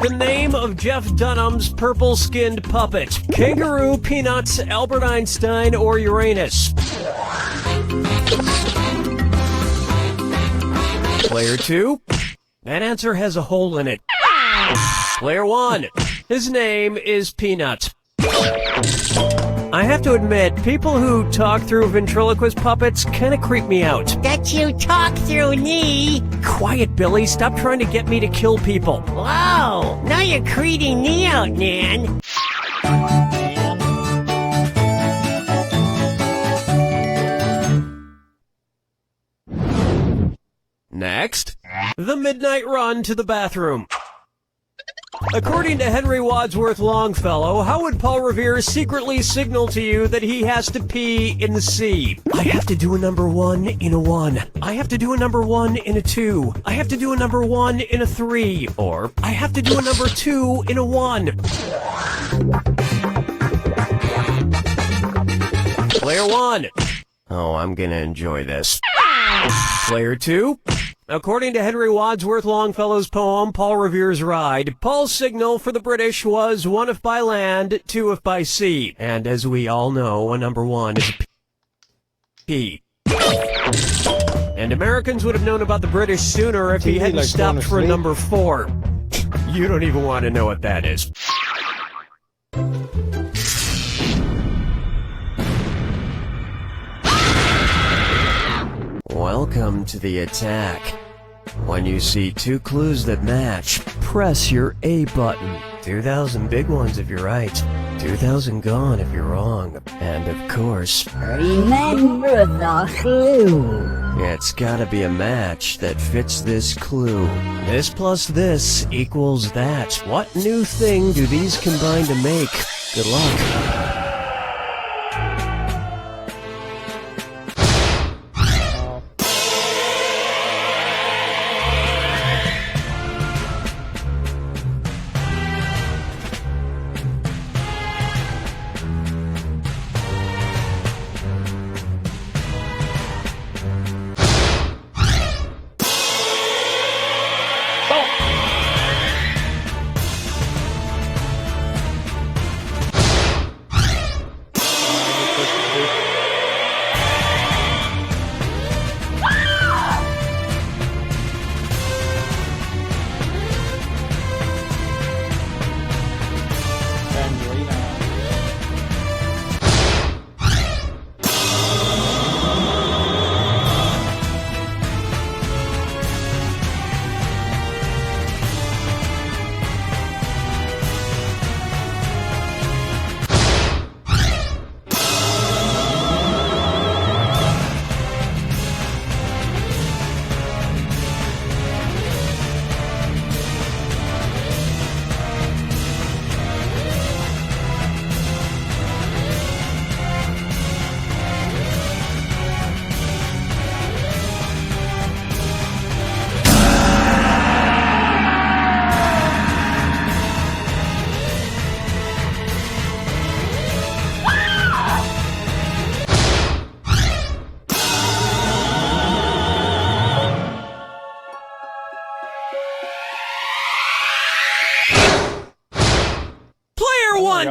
The name of Jeff Dunham's purple-skinned puppet. Kangaroo, Peanuts, Albert Einstein, or Uranus. Player 2? That answer has a hole in it. Player 1. His name is Peanut. I have to admit, people who talk through ventriloquist puppets kind of creep me out. That you talk through me? Quiet, Billy. Stop trying to get me to kill people. Whoa, now you're creeping me out, man. The midnight run to the bathroom. According to Henry Wadsworth Longfellow, how would Paul Revere secretly signal to you that he has to pee in the sea? I have to do a number 1 in a 1. I have to do a number 1 in a 2. I have to do a number 1 in a 3. Or, I have to do a number 2 in a 1. Player 1. Oh, I'm gonna enjoy this. Player 2. According to Henry Wadsworth Longfellow's poem, Paul Revere's Ride, Paul's signal for the British was 1 if by land, 2 if by sea. And as we all know, a number 1 is a P. And Americans would have known about the British sooner if he hadn't stopped for a number 4. You don't even want to know what that is. Welcome to the attack. When you see 2 clues that match, press your A button. 2,000 big ones if you're right, 2,000 gone if you're wrong, and of course, remember the clue. It's gotta be a match that fits this clue. This plus this equals that. What new thing do these combine to make? Good luck.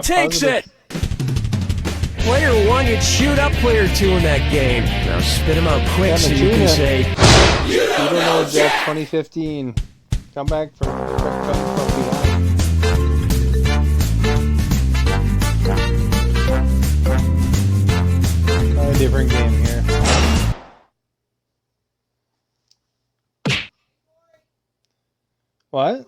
Takes it! Player 1, you'd shoot up player 2 in that game. Now spit him out quick so you can say, You don't know, Jeff, 2015. Come back from a different game here. What?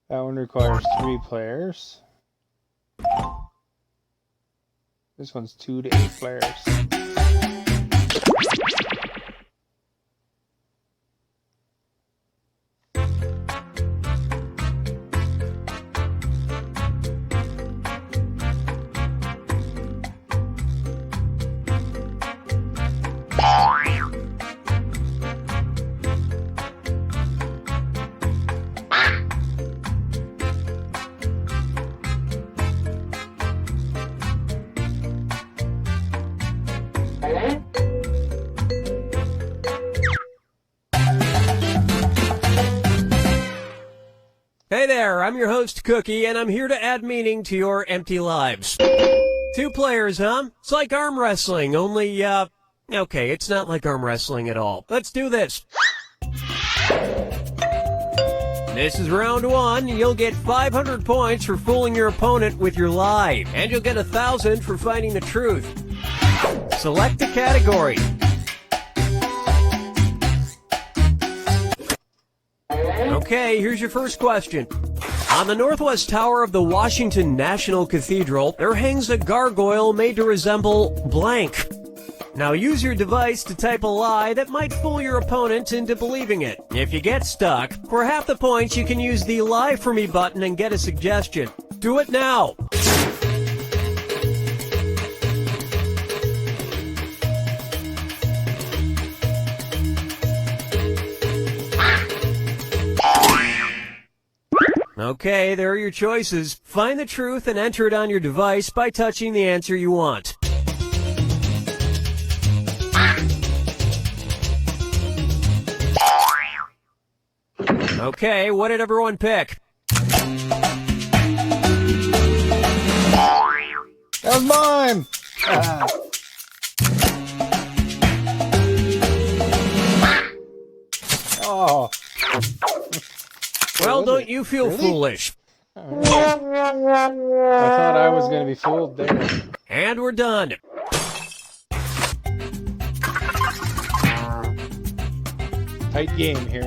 That one requires 3 players. This one's 2 to 8 players. Hey there, I'm your host, Cookie, and I'm here to add meaning to your empty lives. 2 players, huh? It's like arm wrestling, only, okay, it's not like arm wrestling at all. Let's do this. This is round 1. You'll get 500 points for fooling your opponent with your lie, and you'll get 1,000 for finding the truth. Select a category. Okay, here's your first question. On the northwest tower of the Washington National Cathedral, there hangs a gargoyle made to resemble blank. Now use your device to type a lie that might fool your opponent into believing it. If you get stuck, for half the points you can use the Lie For Me button and get a suggestion. Do it now! Okay, there are your choices. Find the truth and enter it on your device by touching the answer you want. Okay, what did everyone pick? That was mine! Oh. Well, don't you feel foolish? I thought I was going to be fooled there. And we're done. Tight game here.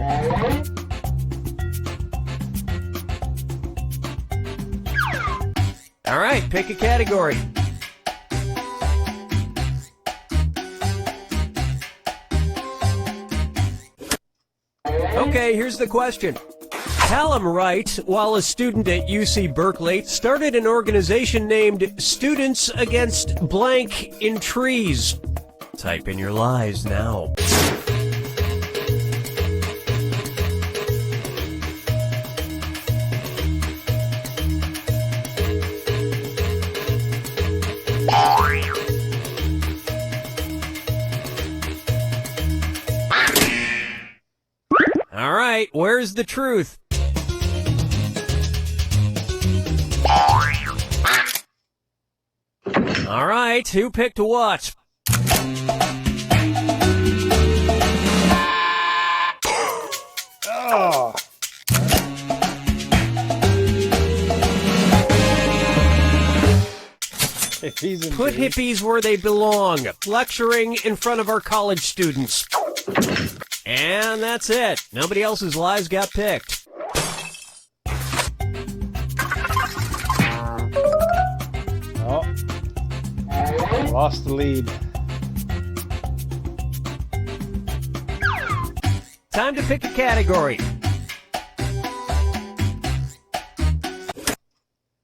All right, pick a category. Okay, here's the question. Callum Wright, while a student at UC Berkeley, started an organization named Students Against Blank in Trees. Type in your lies now. All right, where's the truth? All right, who picked what? Oh. Put hippies where they belong, lecturing in front of our college students. And that's it. Nobody else's lies got picked. Oh. Lost the lead. Time to pick a category.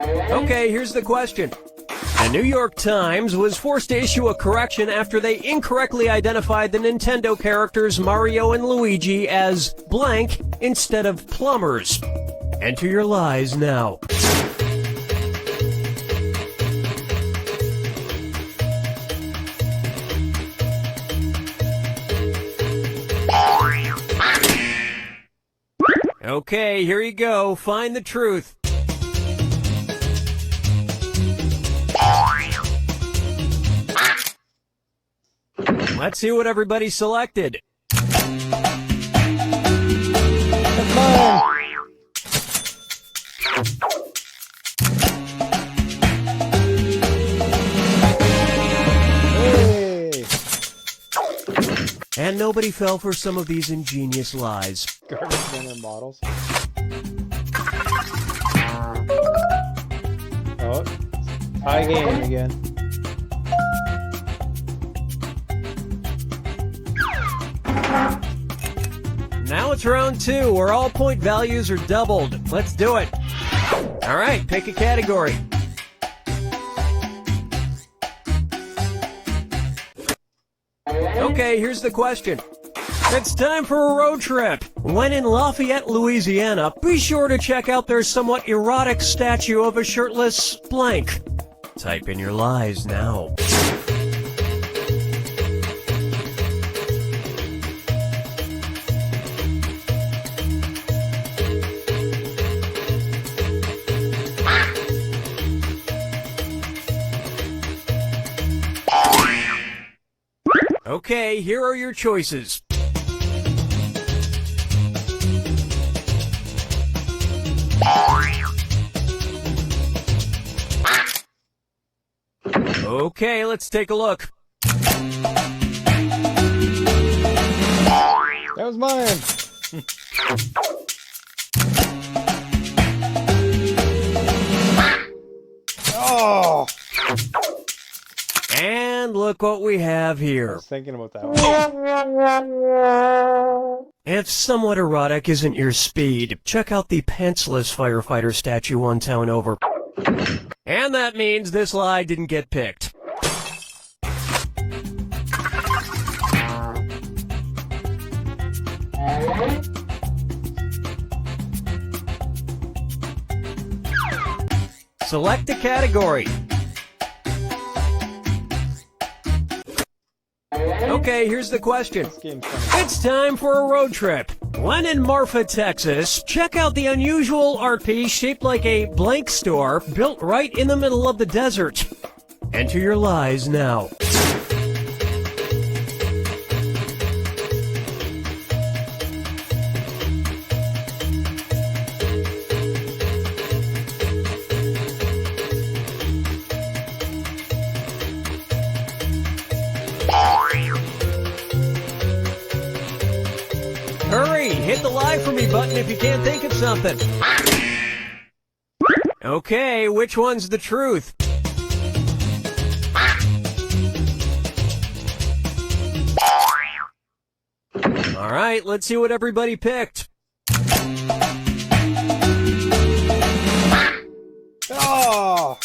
Okay, here's the question. The New York Times was forced to issue a correction after they incorrectly identified the Nintendo characters Mario and Luigi as blank instead of plumbers. Enter your lies now. Okay, here you go. Find the truth. Let's see what everybody selected. Hey. And nobody fell for some of these ingenious lies. Garbage runner models. Oh, tie game again. Now it's round 2, where all point values are doubled. Let's do it. All right, pick a category. Okay, here's the question. It's time for a road trip. When in Lafayette, Louisiana, be sure to check out their somewhat erotic statue of a shirtless blank. Type in your lies now. Okay, here are your choices. Okay, let's take a look. That was mine. Oh! And look what we have I here. was thinking about that one. If somewhat erotic isn't your speed, check out the pantsless firefighter statue one town over. And that means this lie didn't get picked. Select a category. Okay, here's the question. This game's funny. It's time for a road trip. When in Marfa, Texas, check out the unusual art piece shaped like a blank store built right in the middle of the desert. Enter your lies now. Hurry, hit the lie for me button if you can't think of something. Okay, which one's the truth? All right, let's see what everybody picked. Oh!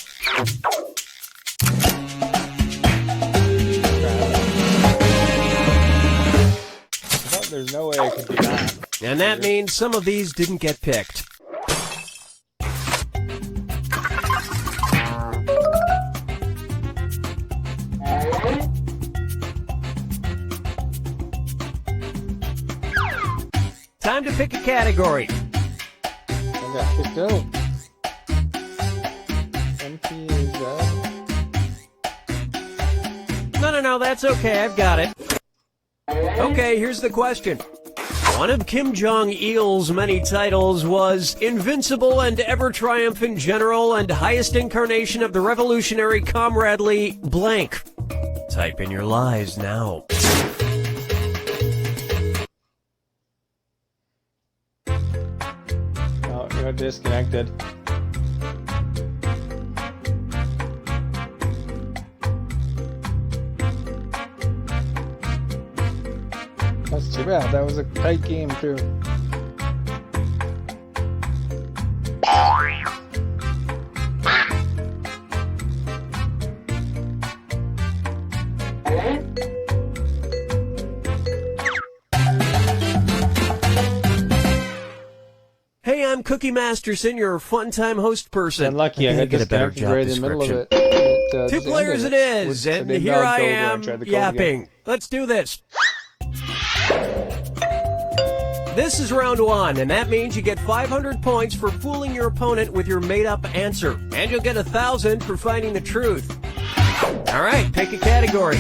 There's no way I could do that. And that means some of these didn't get picked. Time to pick a category. I got kicked out. Empty is No, that's okay, I've got it. Okay, here's the question. One of Kim Jong-il's many titles was Invincible and Ever-Triumphant General and Highest Incarnation of the Revolutionary Comradely blank. Type in your lies now. Oh, you're disconnected. That's too bad. That was a tight game, too. Hey, I'm Cookie Masterson, your fun-time host person. Unlucky, I got get a better disconnected job right in the middle of description. it. Two players it is, and here I am yapping. Let's do this. This is round one, and that means you get 500 points for fooling your opponent with your made-up answer. And you'll get 1,000 for finding the truth. All right, pick a category.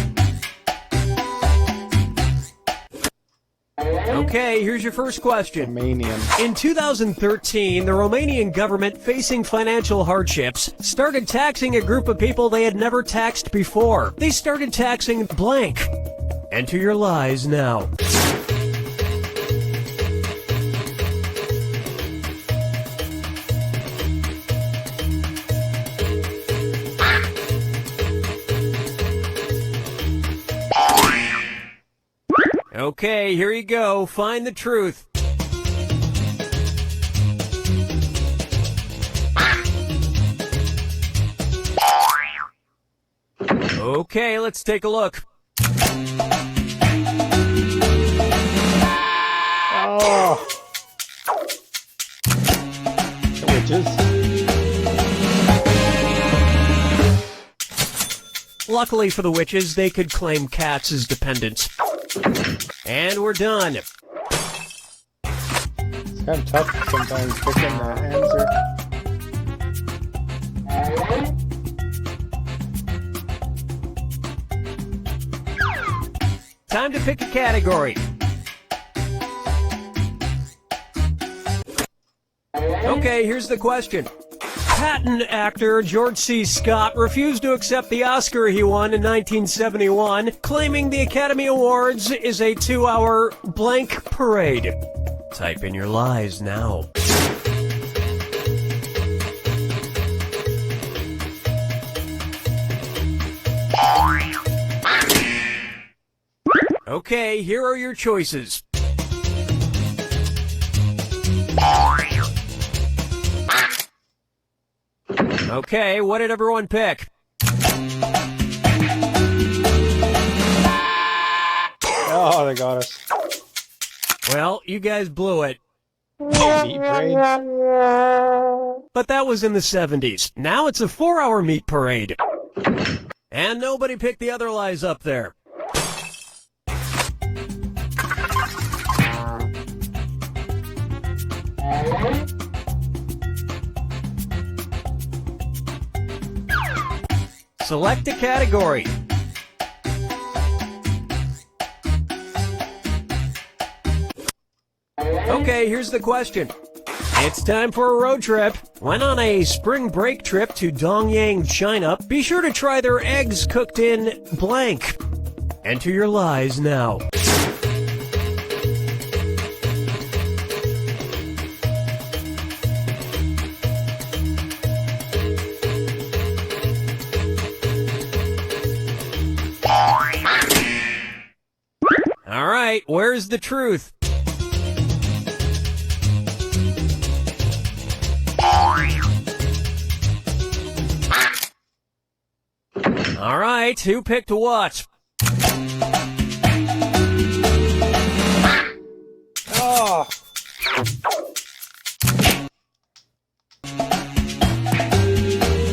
Okay, here's your first question. Romanian. In 2013, the Romanian government, facing financial hardships, started taxing a group of people they had never taxed before. They started taxing blank. Enter your lies now. Okay, here you go. Find the truth. Okay, let's take a look. Oh! The witches. Luckily for the witches, they could claim cats as dependents. And we're done. It's kind of tough sometimes picking the answer. Time to pick a category. Okay, here's the question. Patton actor George C. Scott refused to accept the Oscar he won in 1971, claiming the Academy Awards is a 2-hour blank parade. Type in your lies now. Okay, here are your choices. Okay, what did everyone pick? Oh, they got us. Well, you guys blew it. Meat parade. But that was in the 70s. Now it's a 4-hour meat parade. And nobody picked the other lies up there. Select a category. Okay, here's the question. It's time for a road trip. Went on a spring break trip to Dongyang, China. Be sure to try their eggs cooked in blank. Enter your lies now. All right, where's the truth? All right, who picked what? Oh. I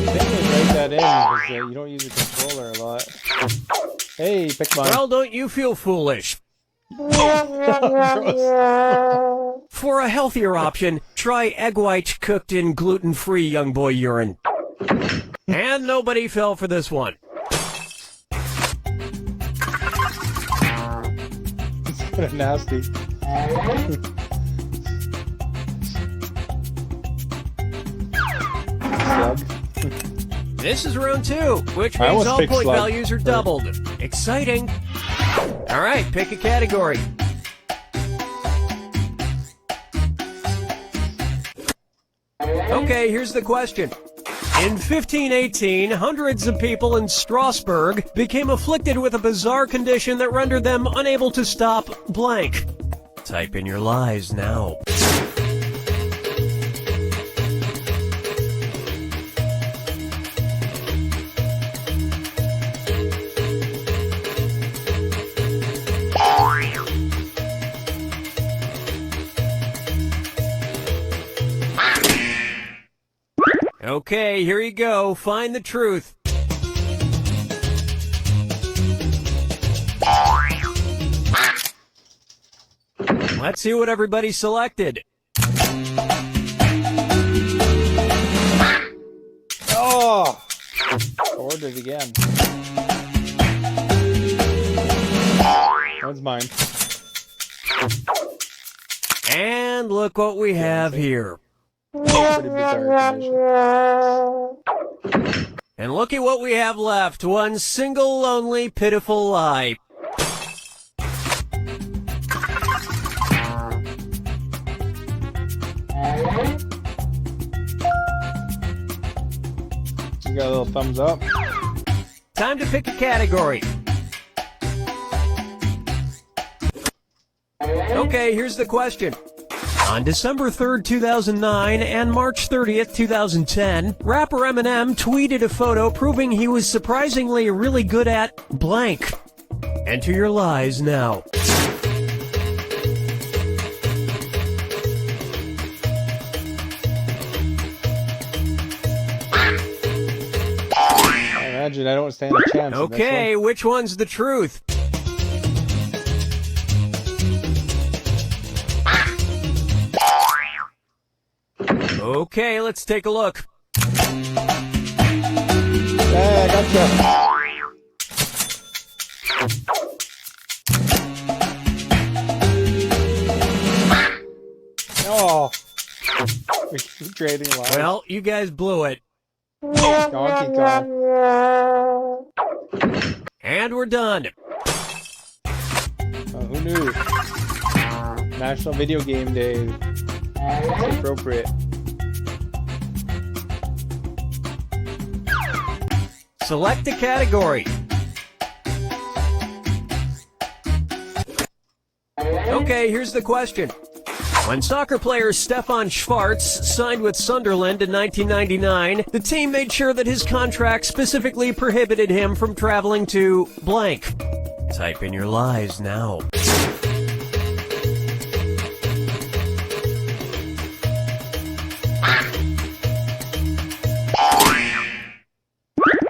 think they write that in because you don't use a controller a lot. Hey, pick mine. Well, don't you feel foolish? Gross. For a healthier option, try egg white cooked in gluten-free young boy urine. And nobody fell for this one. It's kind of nasty. Slug. This is round 2, which I means almost all picked point slug. values are doubled. Exciting. All right, pick a category. Okay, here's the question. In 1518, hundreds of people in Strasbourg became afflicted with a bizarre condition that rendered them unable to stop blank. Type in your lies now. Okay, here you go. Find the truth. Let's see what everybody selected. Oh! Ordered again. That's mine. And look what we have here. Pretty bizarre condition. And look at what we have left. One single, lonely, pitiful lie. You got a little thumbs up. Time to pick a category. Okay, here's the question. On December 3rd, 2009 and March 30th, 2010, rapper Eminem tweeted a photo proving he was surprisingly really good at blank. Enter your lies now. I imagine I don't stand a chance. Okay, which one's the truth? Okay, let's take a look. Hey, I gotcha. Oh. We keep trading lives. Well, you guys blew it. Donkey Kong. And we're done. Oh, who knew? National Video Game Day. It's appropriate. Select a category. Okay, here's the question. When soccer player Stefan Schwarz signed with Sunderland in 1999, the team made sure that his contract specifically prohibited him from traveling to blank. Type in your lies now.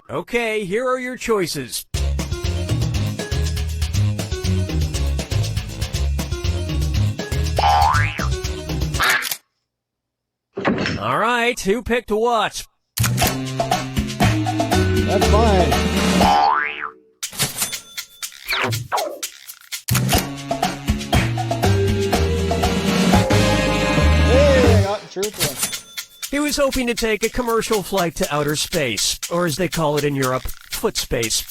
Okay, here are your choices. All right, who picked what? That's fine. Hey, I got the truth one. He was hoping to take a commercial flight to outer space, or as they call it in Europe, foot space.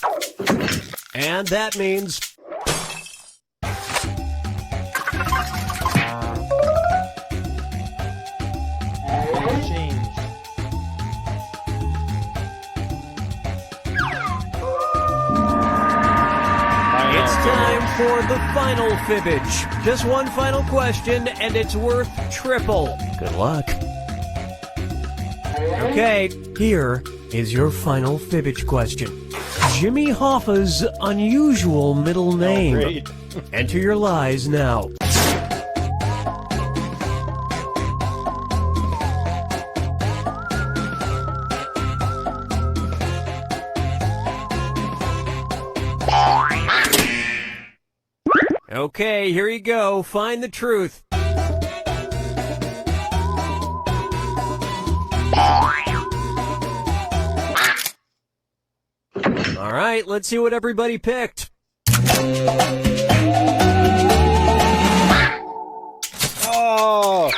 And that means... Change. It's time for the final fibbage. Just one final question, and it's worth triple. Good luck. Okay, here is your final fibbage question. Jimmy Hoffa's unusual middle name. Great. Enter your lies now. Okay, here you go. Find the truth. All right, let's see what everybody picked. Oh!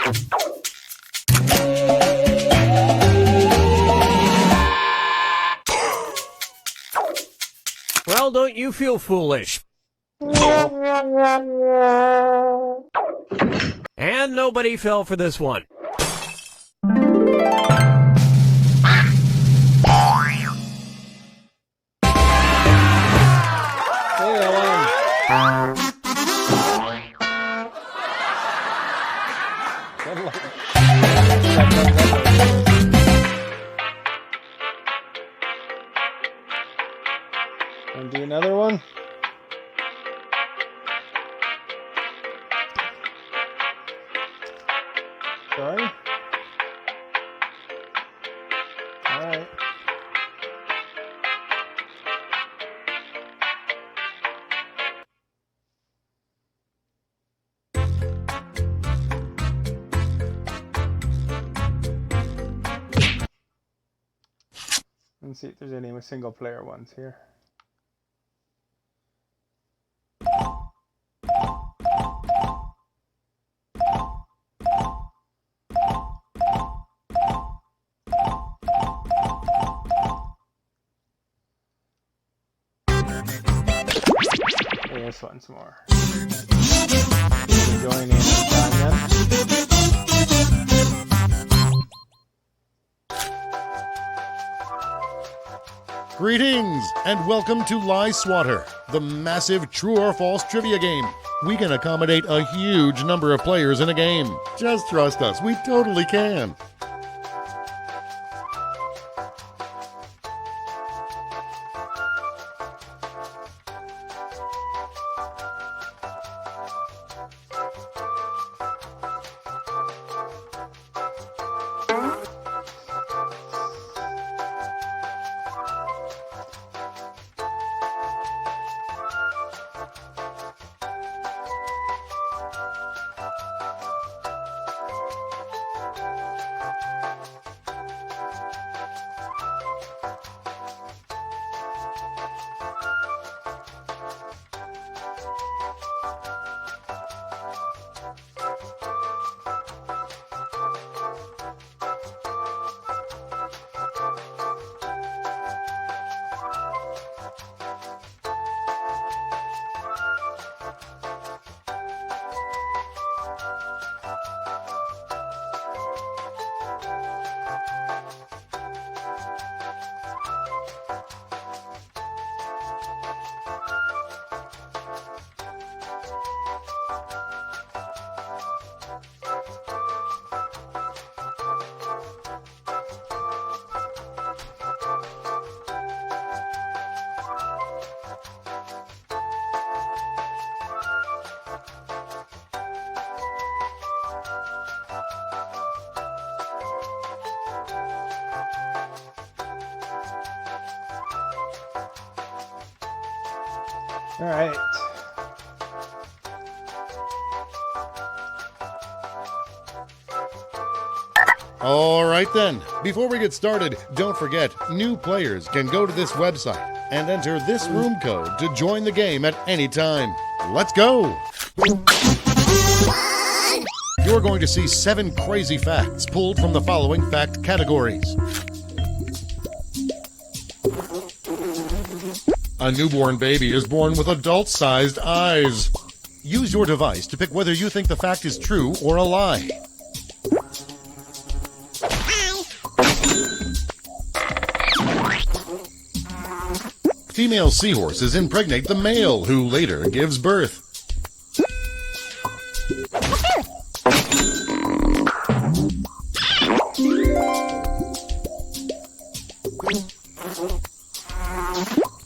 Well, don't you feel foolish? And nobody fell for this one. And do another one. Sorry. All right. Let's see if there's any single player ones here. This one's more. Join in on time Greetings, and welcome to Lie Swatter, the massive true or false trivia game. We can accommodate a huge number of players in a game. Just trust us, we totally can. All right. All right then. Before we get started, don't forget, new players can go to this website and enter this room code to join the game at any time. Let's go! You're going to see 7 crazy facts pulled from the following fact categories. A newborn baby is born with adult-sized eyes. Use your device to pick whether you think the fact is true or a lie. Female seahorses impregnate the male, who later gives birth.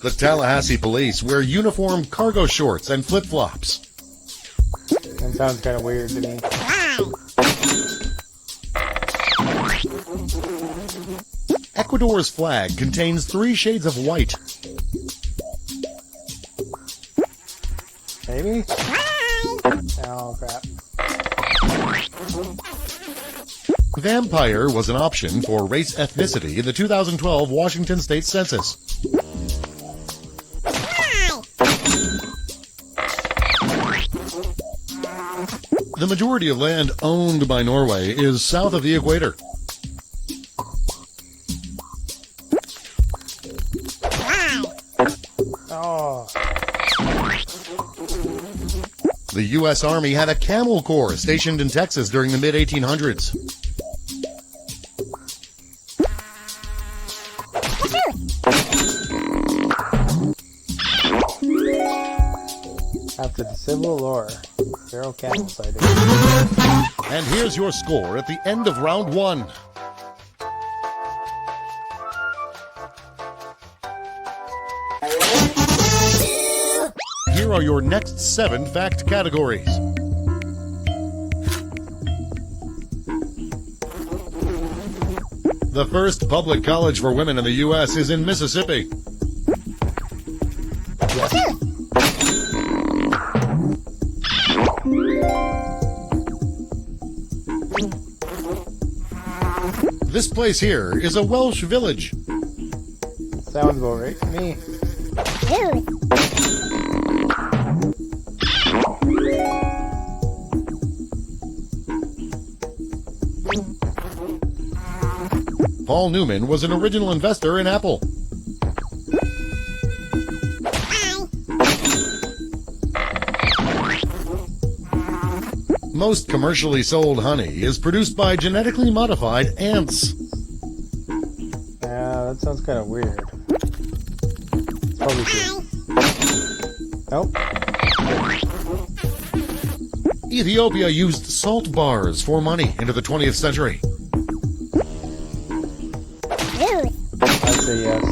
The Tallahassee police wear uniform cargo shorts and flip-flops. That sounds kind of weird to me. Ecuador's flag contains 3 shades of white. Maybe? Oh, crap. Vampire was an option for race ethnicity in the 2012 Washington State Census. The majority of land owned by Norway is south of the equator. Oh. The U.S. Army had a camel corps stationed in Texas during the mid-1800s. After the Civil War, feral camel sighting. And here's your score at the end of round 1. Here are your next 7 fact categories. The first public college for women in the U.S. is in Mississippi. This place here is a Welsh village. Sounds about right to me. Paul Newman was an original investor in Apple. Most commercially sold honey is produced by genetically modified ants. Yeah, that sounds kind of weird. It's probably true. Nope. Ethiopia used salt bars for money into the 20th century. I'd say yes.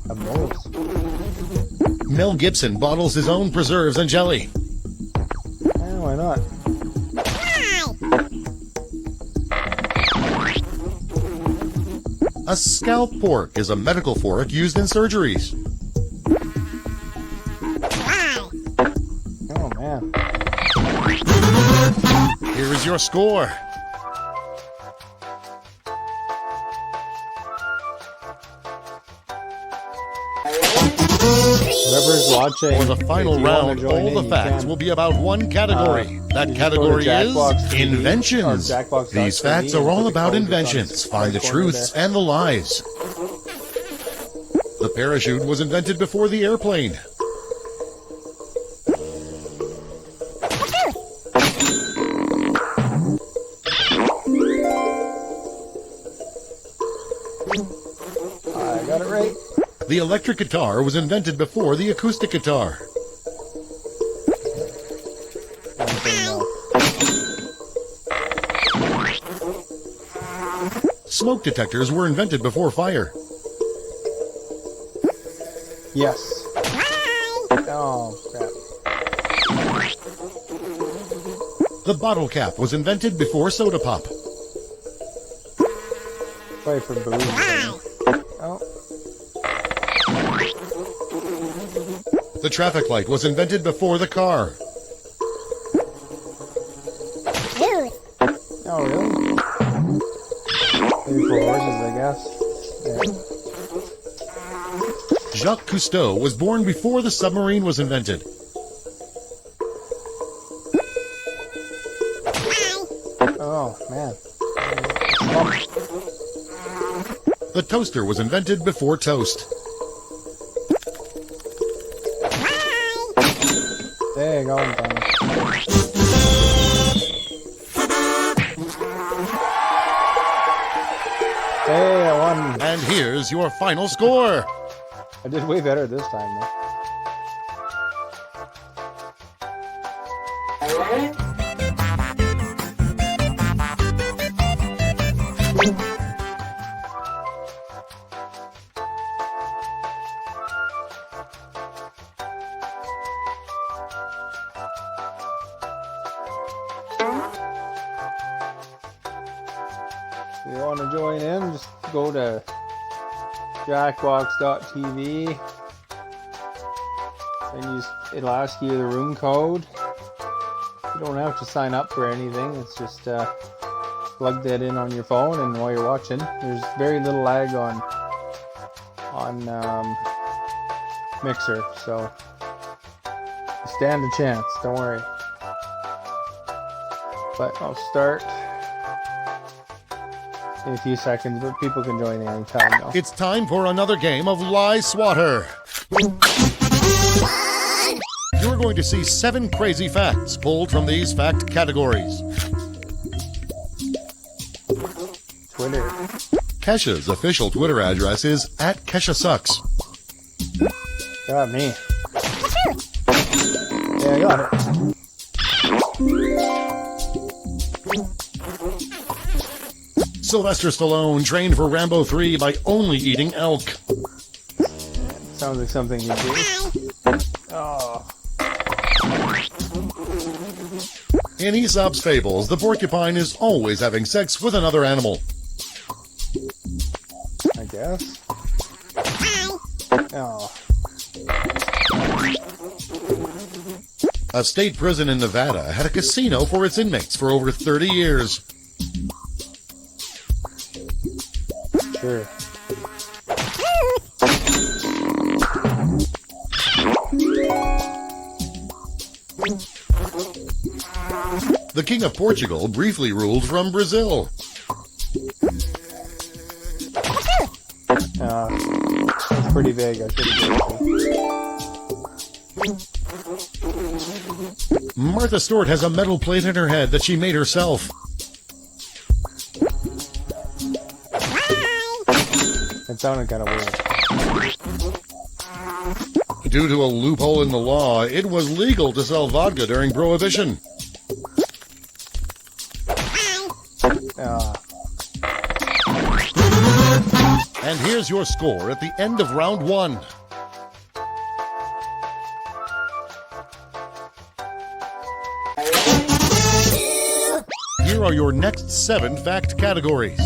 A mouse. Mel Gibson bottles his own preserves and jelly. Yeah, why not? A scalp fork is a medical fork used in surgeries. Oh, man. Here is your score. Whoever's watching, For the final if you wanna round, join all the in, you facts can. will be about one category. That you just category go to is Jackbox TV inventions. or Jackbox.tv These facts and are all click about on the inventions. Find the right corner truths there. and the lies. The parachute was invented before the airplane. I got it right. The electric guitar was invented before the acoustic guitar. One thing no. Smoke detectors were invented before fire. Yes. Oh, crap. The bottle cap was invented before soda pop. Probably for balloons. Oh. The traffic light was invented before the car. Oh, really? Maybe for horses, I guess. Yeah. Jacques Cousteau was born before the submarine was invented. Oh, man. The toaster was invented before toast. There you go, Donnie. Hey, I won. And here's your final score. I did way better this time, though. If you want to join in, just go to Jackbox.tv and it'll ask you the room code. You don't have to sign up for anything. It's just plug that in on your phone, and while you're watching, there's very little lag on Mixer, so you stand a chance. Don't worry. But I'll start in a few seconds, but people can join anytime now. It's time for another game of Lie Swatter. You're going to see 7 crazy facts pulled from these fact categories. Twitter. Kesha's official Twitter address is @KeshaSucks. Got me. Yeah, I got it. Sylvester Stallone trained for Rambo 3 by only eating elk. Sounds like something you do. Oh. In Aesop's fables, the porcupine is always having sex with another animal. I guess. Oh. A state prison in Nevada had a casino for its inmates for over 30 years. Sure. The King of Portugal briefly ruled from Brazil. That's pretty vague. I should have guessed. Martha Stewart has a metal plate in her head that she made herself. That sounded kind of weird. Due to a loophole in the law, it was legal to sell vodka during Prohibition. And here's your score at the end of round 1. Here are your next 7 fact categories.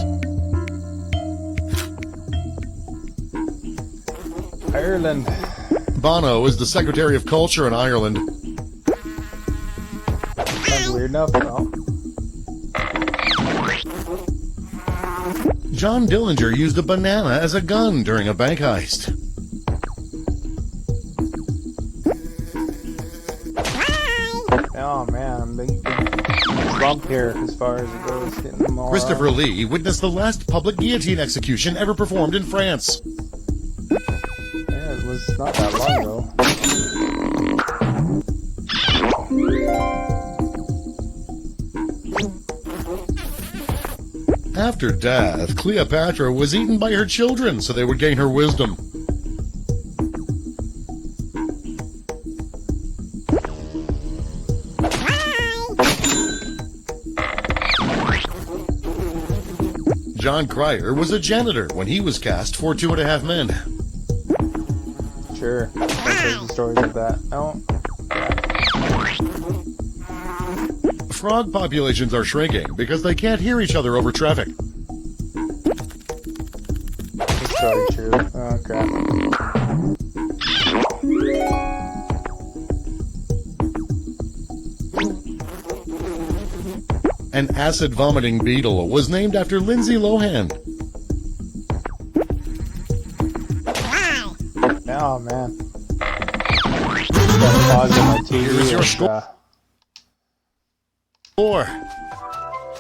Ireland. Bono is the Secretary of Culture in Ireland. Sounds weird enough. No. John Dillinger used a banana as a gun during a bank heist. Oh man, I'm big slump here as far as it goes. Getting them all Christopher out. Lee witnessed the last public guillotine execution ever performed in France. Yeah, it was not that long ago. After death, Cleopatra was eaten by her children so they would gain her wisdom. John Cryer was a janitor when he was cast for 2.5 Men. Sure. I've heard the stories of that. No. Frog populations are shrinking because they can't hear each other over traffic. That's probably true. Oh crap. An acid-vomiting beetle was named after Lindsay Lohan. Oh man. Gotta pause on my TV. Here's your score.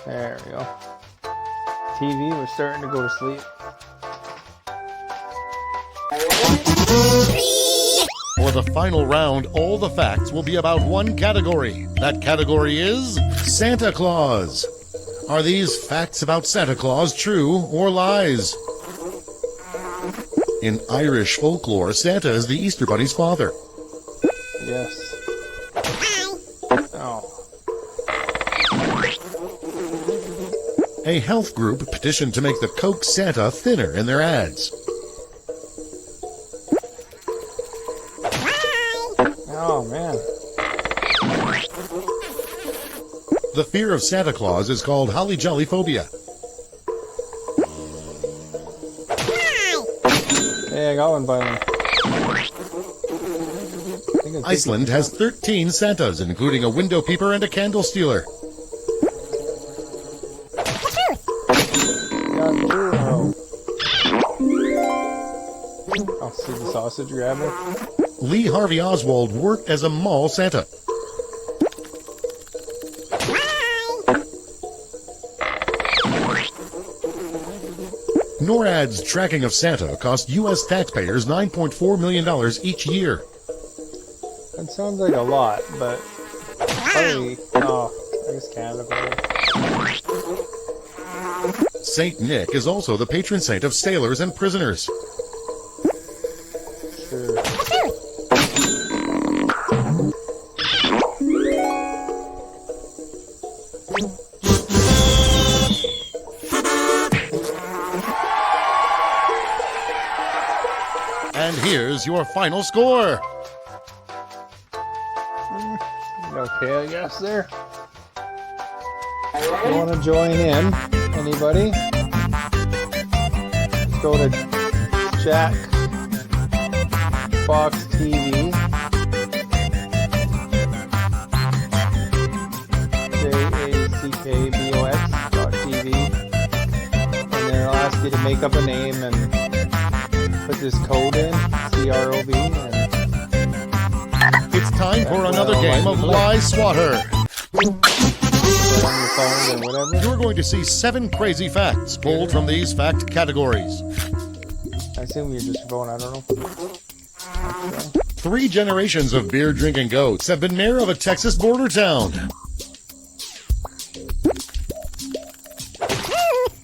There we go. TV, we're starting to go to sleep. For the final round, all the facts will be about one category. That category is Santa Claus. Are these facts about Santa Claus true or lies? In Irish folklore, Santa is the Easter Bunny's father. Yes. Oh. A health group petitioned to make the Coke Santa thinner in their ads. Oh man. The fear of Santa Claus is called holly jolly phobia. Hey, I got one by me. Iceland has 13 Santas, including a window peeper and a candle stealer. I'll see the sausage grabber. Lee Harvey Oswald worked as a mall Santa. NORAD's tracking of Santa cost U.S. taxpayers $9.4 million each year. That sounds like a lot, but probably, I guess Canada. Saint Nick is also the patron saint of sailors and prisoners. Sure. And here's your final score. Okay, I guess there. You want to join in? Anybody? Go to Jackbox TV. JACKBOX.TV. And then it'll ask you to make up a name and put this code in, CROB, and it's time for another game of Lie Swatter. You're going to see 7 crazy facts pulled from these fact categories. I assume you're just your phone, I don't know. Okay. 3 generations of beer-drinking goats have been mayor of a Texas border town.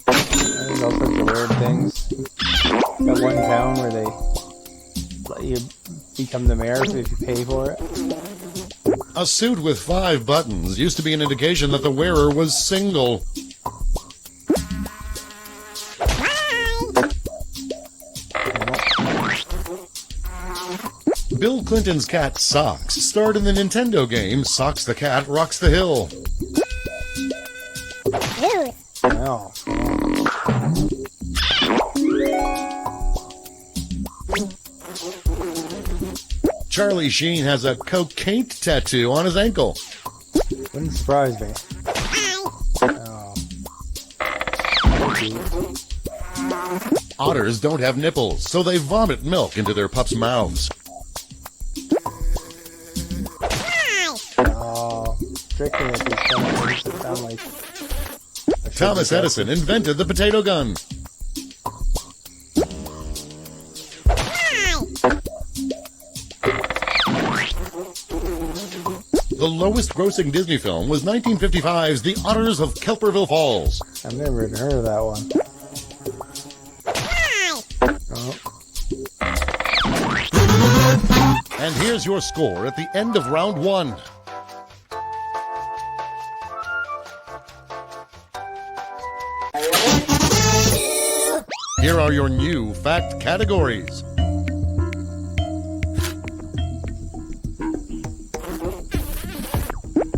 There's all sorts of weird things. Got one town where they let you become the mayor if you pay for it. A suit with 5 buttons used to be an indication that the wearer was single. Bill Clinton's cat Socks starred in the Nintendo game Socks the Cat Rocks the Hill. No. Charlie Sheen has a cocaine tattoo on his ankle. Wouldn't surprise me. Oh. Otters don't have nipples, so they vomit milk into their pups' mouths. Oh, tricky with these kind of things that sound like... Thomas Edison invented the potato gun. The lowest grossing Disney film was 1955's The Otters of Kelperville Falls. I've never even heard of that one. Oh. And here's your score at the end of round 1. Here are your new fact categories.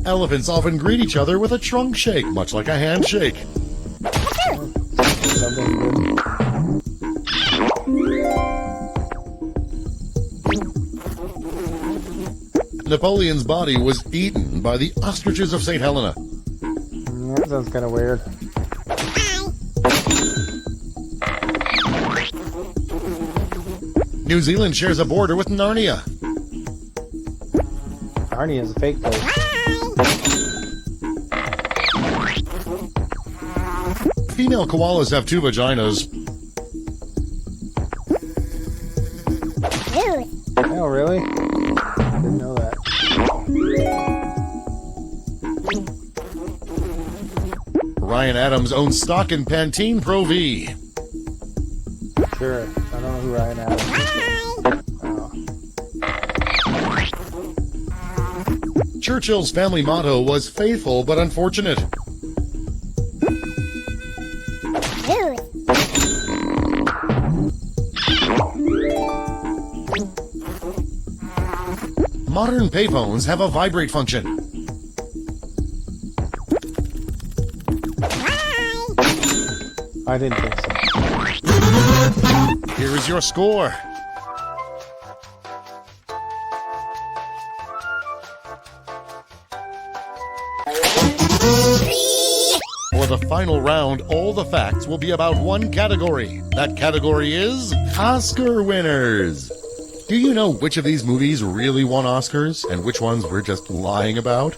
Elephants often greet each other with a trunk shake, much like a handshake. Napoleon's body was eaten by the ostriches of St. Helena. That sounds kind of weird. New Zealand shares a border with Narnia. Narnia is a fake place. Female koalas have 2 vaginas. Oh, really? Didn't know that. Ryan Adams owns stock in Pantene Pro V. Sure. I don't know who Ryan Adams is. Churchill's family motto was faithful but unfortunate. Modern payphones have a vibrate function. I didn't think so. Here is your score. For the final round, all the facts will be about one category. That category is Oscar winners. Do you know which of these movies really won Oscars and which ones we're just lying about?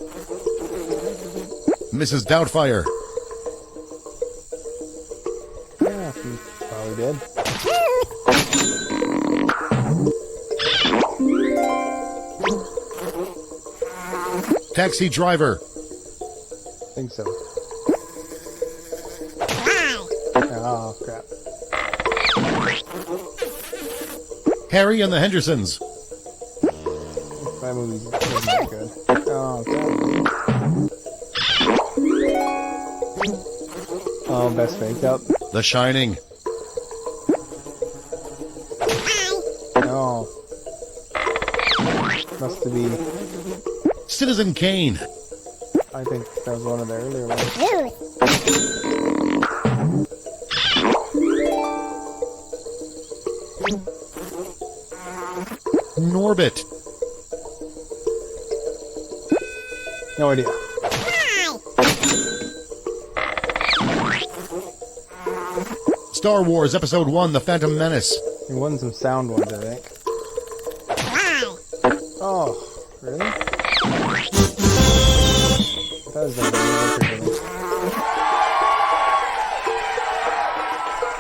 Mrs. Doubtfire. Yeah, he probably did. Taxi Driver. I think so. Oh, crap. Harry and the Hendersons. That movie's not good. Oh, God. Oh, Best Makeup. The Shining. Oh. Must be. Citizen Kane. I think that was one of the earlier ones. Norbit. No idea. Star Wars Episode 1, The Phantom Menace. He won some sound ones, I think. Oh, really? That was the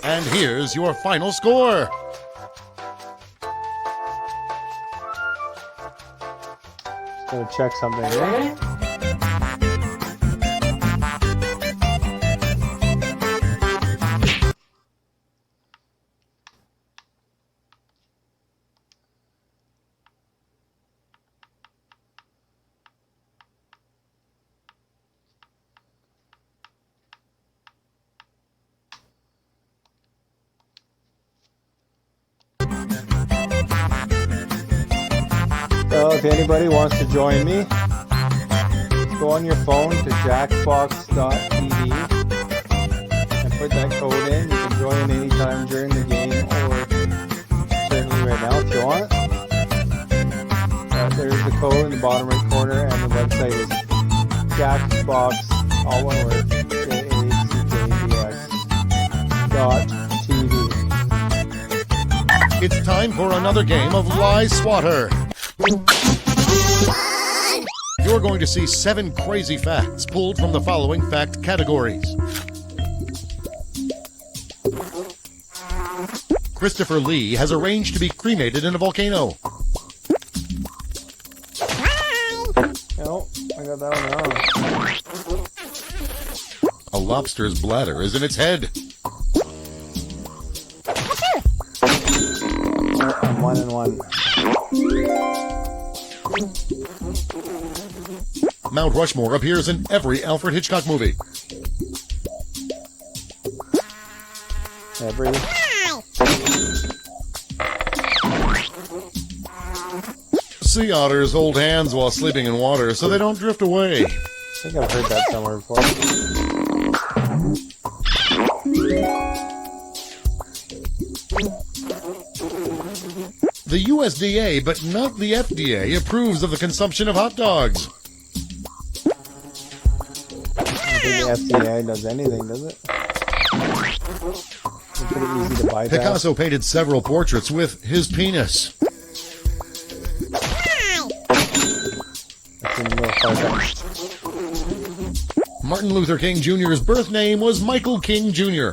And here's your final score. Just gotta check something here. So if anybody wants to join me, just go on your phone to jackbox.tv and put that code in. You can join anytime during the game or certainly right now if you want. There's the code in the bottom right corner, and the website is Jackbox, all one word, JACKBX.tv. It's time for another game of Lie Swatter. You're going to see 7 crazy facts pulled from the following fact categories. Christopher Lee has arranged to be cremated in a volcano. No, I got that one wrong. A lobster's bladder is in its head. I'm 1-1. Mount Rushmore appears in every Alfred Hitchcock movie. Every. Sea otters hold hands while sleeping in water so they don't drift away. I think I've heard that somewhere before. The USDA, but not the FDA, approves of the consumption of hot dogs. think the FBI does anything, does it? It's pretty easy to bypass. Picasso painted several portraits with his penis. That's a little far-fetched. Martin Luther King Jr.'s birth name was Michael King Jr.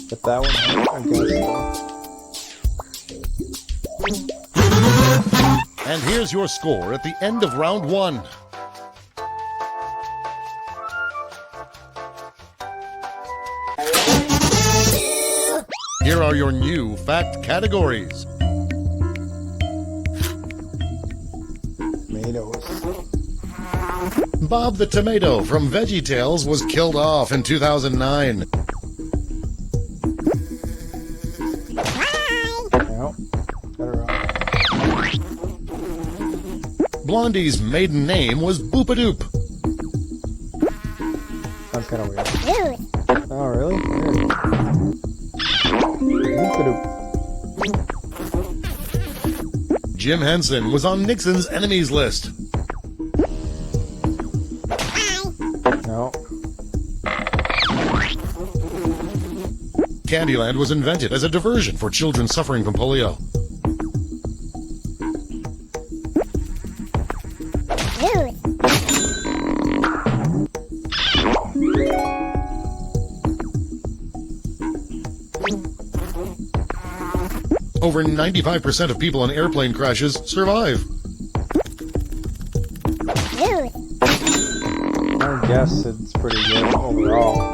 Get that one out, I guess. And here's your score at the end of round 1. Here are your new fact categories. Tomatoes. Bob the Tomato from VeggieTales was killed off in 2009. No, got it wrong. Blondie's maiden name was Boopadoop. Sounds kind of weird. Oh, really? Weird. Boop-a-doop. Jim Henson was on Nixon's enemies list. No. Candyland was invented as a diversion for children suffering from polio. Over 95% of people in airplane crashes survive. I guess it's pretty good overall.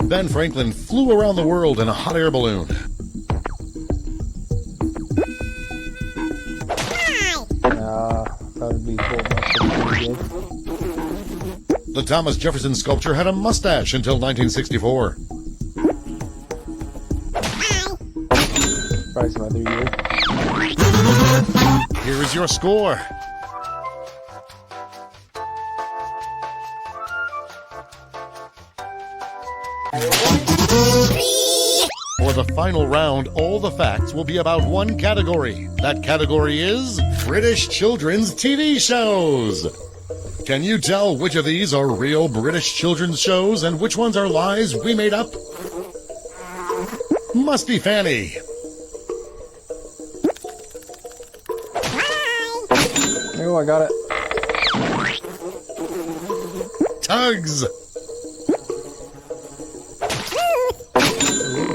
Ben Franklin flew around the world in a hot air balloon. That would be cool. Pretty good. The Thomas Jefferson sculpture had a mustache until 1964. Probably some other year. Here is your score. For the final round, all the facts will be about one category. That category is British children's TV shows. Can you tell which of these are real British children's shows and which ones are lies we made up? Must be Fanny. Oh, I got it. Tugs.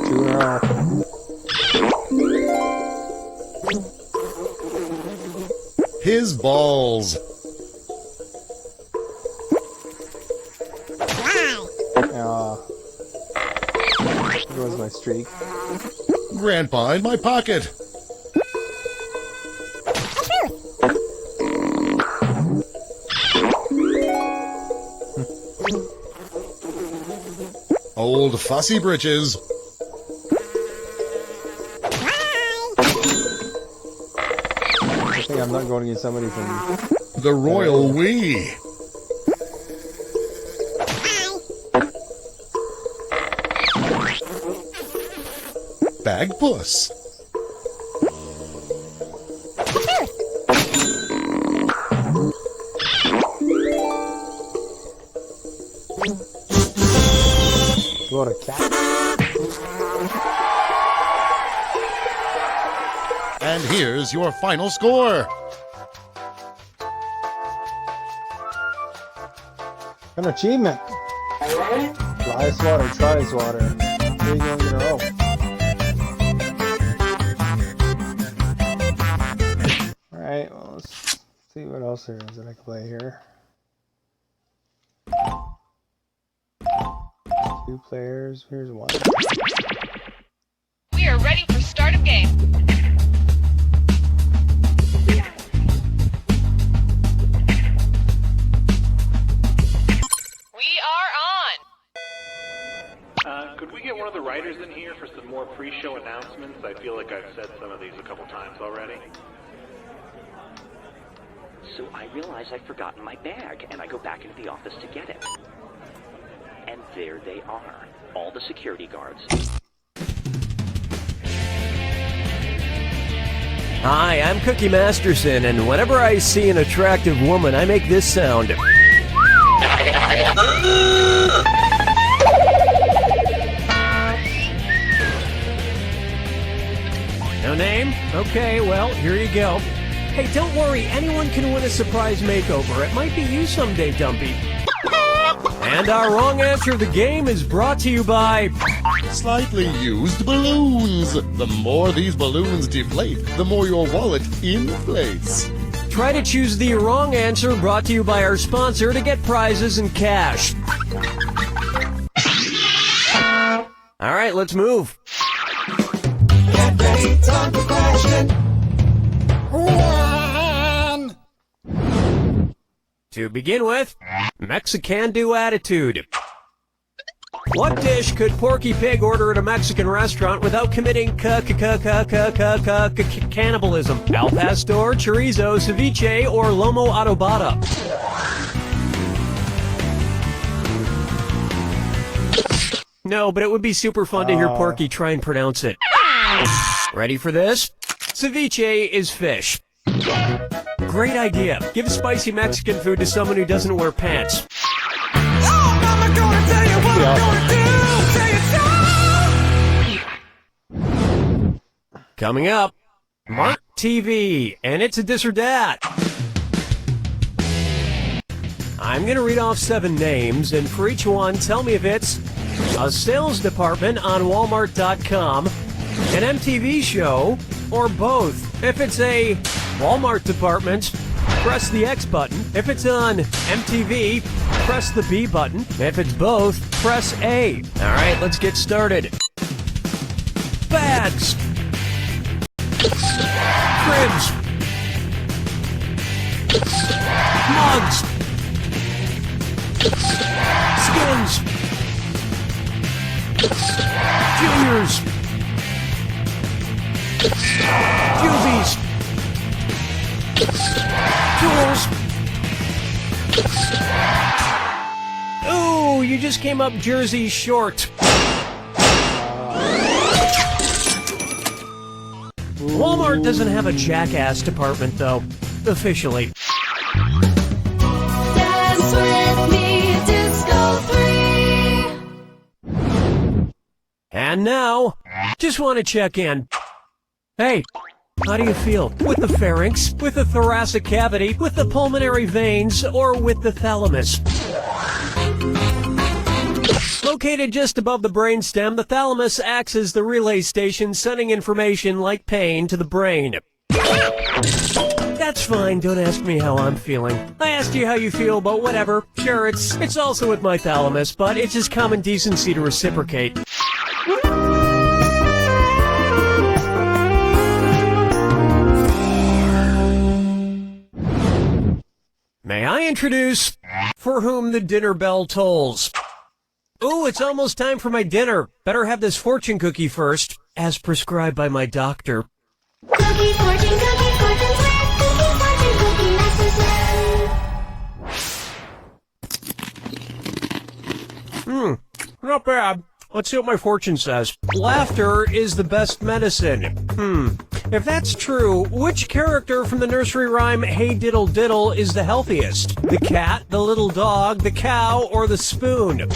Two in a row. His balls. There goes my streak. Grandpa in my pocket. Old fussy britches. I think I'm not going to get somebody from The royal we. Bag puss. What a cat. And here's your final score. An achievement. Fly swatter, try swatter. 3 games in a row. Alright, well, let's see what else there is that I can play here. 2 players, here's 1. We are ready for start of game. We are on. Could we get one of the writers in here for some more pre-show announcements? I feel like I've said some of these a couple times already. So I realize I've forgotten my bag, and I go back into the office to get it. And there they are, all the security guards. Hi, I'm Cookie Masterson, and whenever I see an attractive woman, I make this sound. No name? Okay, well, here you go. Hey, don't worry, anyone can win a surprise makeover. It might be you someday, Dumpy. And our wrong answer of the game is brought to you by... Slightly used balloons. The more these balloons deflate, the more your wallet inflates. Try to choose the wrong answer, brought to you by our sponsor, to get prizes and cash. All right, let's move. Get ready, time for question. To begin with, Mexican-do attitude. What dish could Porky Pig order at a Mexican restaurant without committing cannibalism? Al pastor, chorizo, ceviche, or lomo adobada? No, but it would be super fun to hear Porky try and pronounce it. Ready for this? Ceviche is fish. Great idea. Give spicy Mexican food to someone who doesn't wear pants. Oh, Mama, gonna tell you what I'm gonna do. Tell you so. Coming up, Mark TV, and it's a this or that. I'm going to read off 7 names, and for each one, tell me if it's a sales department on Walmart.com, an MTV show, or both. If it's a Walmart department, press the X button. If it's on MTV, press the B button. If it's both, press A. All right, let's get started. Bags. Cribs. Mugs. Skins. Juniors. Juvies. Tools. Ooh, you just came up Jersey short. Walmart doesn't have a jackass department, though, officially. Dance with me, Disco 3. And now, just want to check in. Hey, how do you feel? With the pharynx, with the thoracic cavity, with the pulmonary veins, or with the thalamus? Located just above the brainstem, the thalamus acts as the relay station, sending information like pain to the brain. That's fine, don't ask me how I'm feeling. I asked you how you feel, but whatever. Sure, it's also with my thalamus, but it's just common decency to reciprocate. May I introduce For Whom the Dinner Bell Tolls? Ooh, it's almost time for my dinner. Better have this fortune cookie first, as prescribed by my doctor. Cookie, fortune, cookie, fortune, Not bad. Let's see what my fortune says. Laughter is the best medicine. If that's true, which character from the nursery rhyme Hey Diddle Diddle is the healthiest? The cat, the little dog, the cow, or the spoon?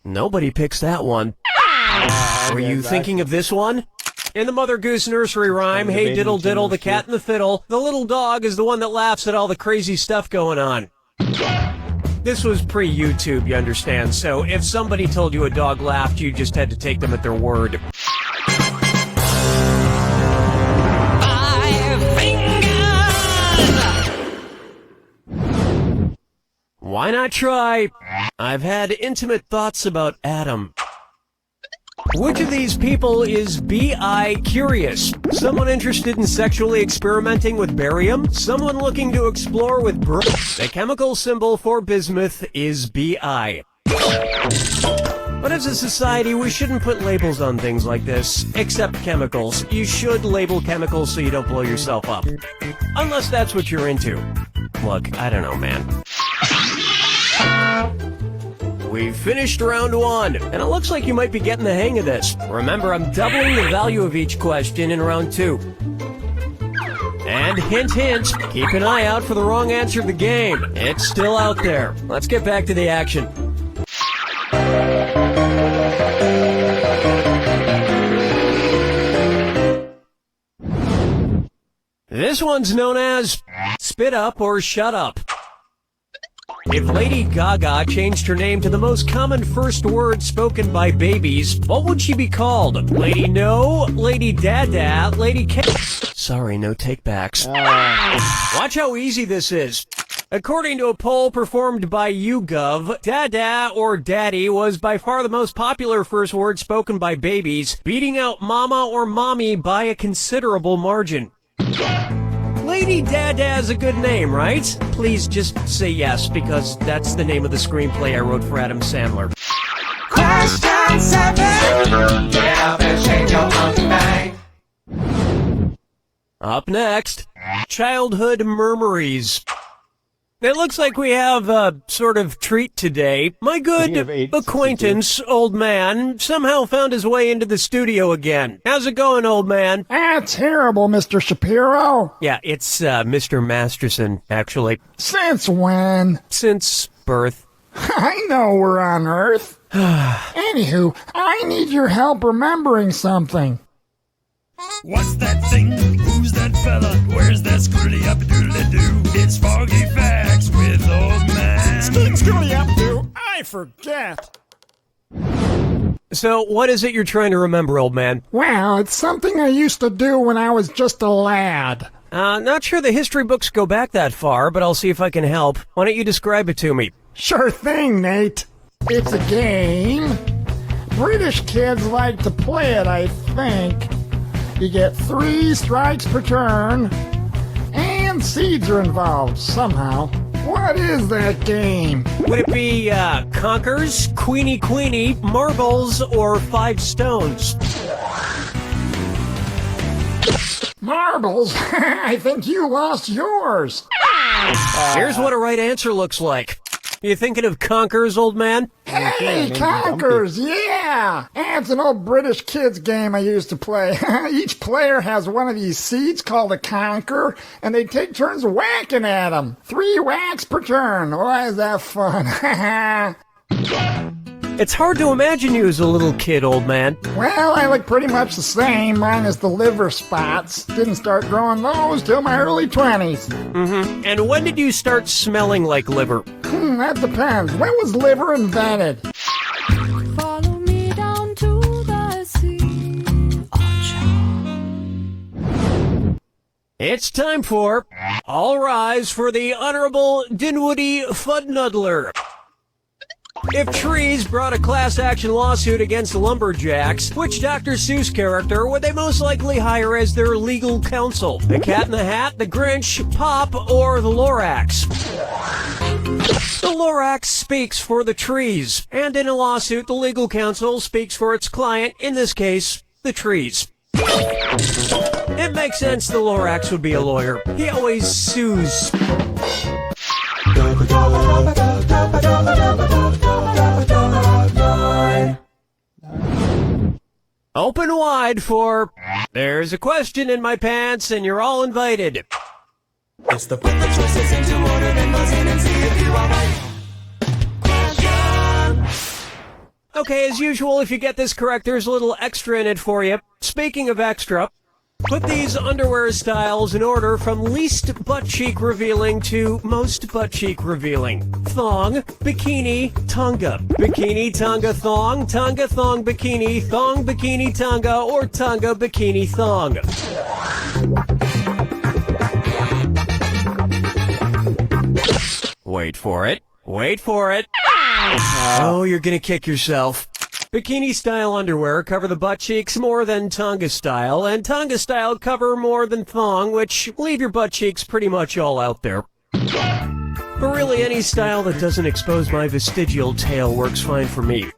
Nobody picks that one. Were you thinking of this one? In the Mother Goose nursery rhyme, Hey Diddle Diddle, the cat and the fiddle, the little dog is the one that laughs at all the crazy stuff going on. This was pre-YouTube, you understand, so if somebody told you a dog laughed, you just had to take them at their word. Why not try? I've had intimate thoughts about Adam. Which of these people is B.I. curious? Someone interested in sexually experimenting with barium? Someone looking to explore with The chemical symbol for bismuth is B.I. But as a society, we shouldn't put labels on things like this, except chemicals. You should label chemicals so you don't blow yourself up. Unless that's what you're into. Look, I don't know, man. We've finished round 1, and it looks like you might be getting the hang of this. Remember, I'm doubling the value of each question in round 2. And hint, hint, keep an eye out for the wrong answer of the game. It's still out there. Let's get back to the action. This one's known as Spit Up or Shut Up. If Lady Gaga changed her name to the most common first word spoken by babies, what would she be called? Lady No, Lady Dada, Lady K... Sorry, no takebacks. Watch how easy this is. According to a poll performed by YouGov, Dada or Daddy was by far the most popular first word spoken by babies, beating out Mama or Mommy by a considerable margin. Lady Dada's a good name, right? Please just say yes, because that's the name of the screenplay I wrote for Adam Sandler. Question 7. Get up and shake your monkey bang. Up next, childhood murmuries. It looks like we have a sort of treat today. My good acquaintance, old man, somehow found his way into the studio again. How's it going, old man? Terrible, Mr. Shapiro. Yeah, it's Mr. Masterson, actually. Since when? Since birth. I know we're on Earth. Anywho, I need your help remembering something. What's that thing? Who's that fella? Where's that screwly up doodly doo? It's Foggy Facts with old man. Screwly up doo. I forget. So, what is it you're trying to remember, old man? Well, it's something I used to do when I was just a lad. Not sure the history books go back that far, but I'll see if I can help. Why don't you describe it to me? Sure thing, Nate. It's a game. British kids like to play it, I think. You get 3 strikes per turn, and seeds are involved somehow. What is that game? Would it be Conkers, Queenie, Marbles, or 5 Stones? Marbles? I think you lost yours. Here's what a right answer looks like. You thinking of Conkers, old man? Hey, Conkers, yeah! It's an old British kids game I used to play. Each player has one of these seeds called a conker, and they take turns whacking at them. 3 whacks per turn. Why is that fun? It's hard to imagine you as a little kid, old man. Well, I look pretty much the same, minus the liver spots. Didn't start growing those till my early 20s. Mm-hmm. And when did you start smelling like liver? That depends. When was liver invented? Follow me down to the sea. It's time for All Rise for the Honorable Dinwoody Fudnuddler. If trees brought a class action lawsuit against lumberjacks, which Dr. Seuss character would they most likely hire as their legal counsel? The Cat in the Hat, the Grinch, Pop, or the Lorax? The Lorax speaks for the trees, and in a lawsuit, the legal counsel speaks for its client, in this case, the trees. It makes sense the Lorax would be a lawyer. He always sues. Open wide for There's a Question in My Pants and You're All Invited. It's the put the choices into order, then buzz in and see if you're alright. Okay, as usual, if you get this correct, there's a little extra in it for you. Speaking of extra, put these underwear styles in order from least butt cheek revealing to most butt cheek revealing. Thong, bikini, tanga. Bikini, tanga, thong, bikini, tanga, or tanga, bikini, thong. Wait for it. Oh, you're gonna kick yourself. Bikini style underwear cover the butt cheeks more than Tonga style, and Tonga style cover more than thong, which leave your butt cheeks pretty much all out there. But really, any style that doesn't expose my vestigial tail works fine for me.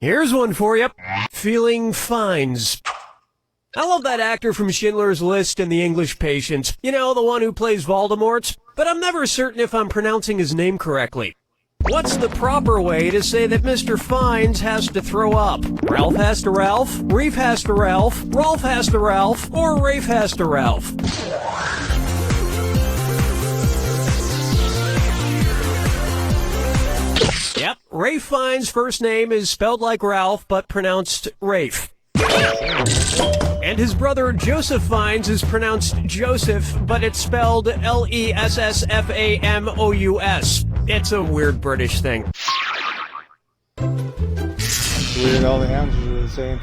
Here's one for you. Feeling fines. I love that actor from Schindler's List and The English Patient. You know, the one who plays Voldemort. But I'm never certain if I'm pronouncing his name correctly. What's the proper way to say that Mr. Fiennes has to throw up? Ralph has to Ralph, Reef has to Ralph, Rolf has to Ralph, or Rafe has to Ralph? Yep, Rafe Fiennes' first name is spelled like Ralph, but pronounced Rafe. And his brother Joseph Fiennes is pronounced Joseph, but it's spelled Lessfamous. It's a weird British thing. It's weird, all the answers are the same.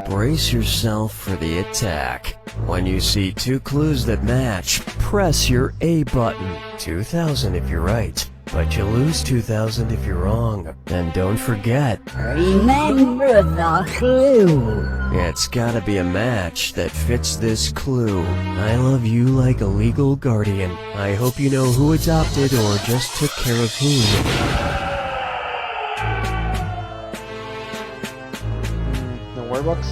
Brace yourself for the attack. When you see two clues that match, press your A button. 2,000 if you're right, but you lose 2,000 if you're wrong. And don't forget, Remember the clue. it's gotta be a match that fits this clue. I love you like a legal guardian. I hope you know who adopted or just took care of whom. The Warbucks?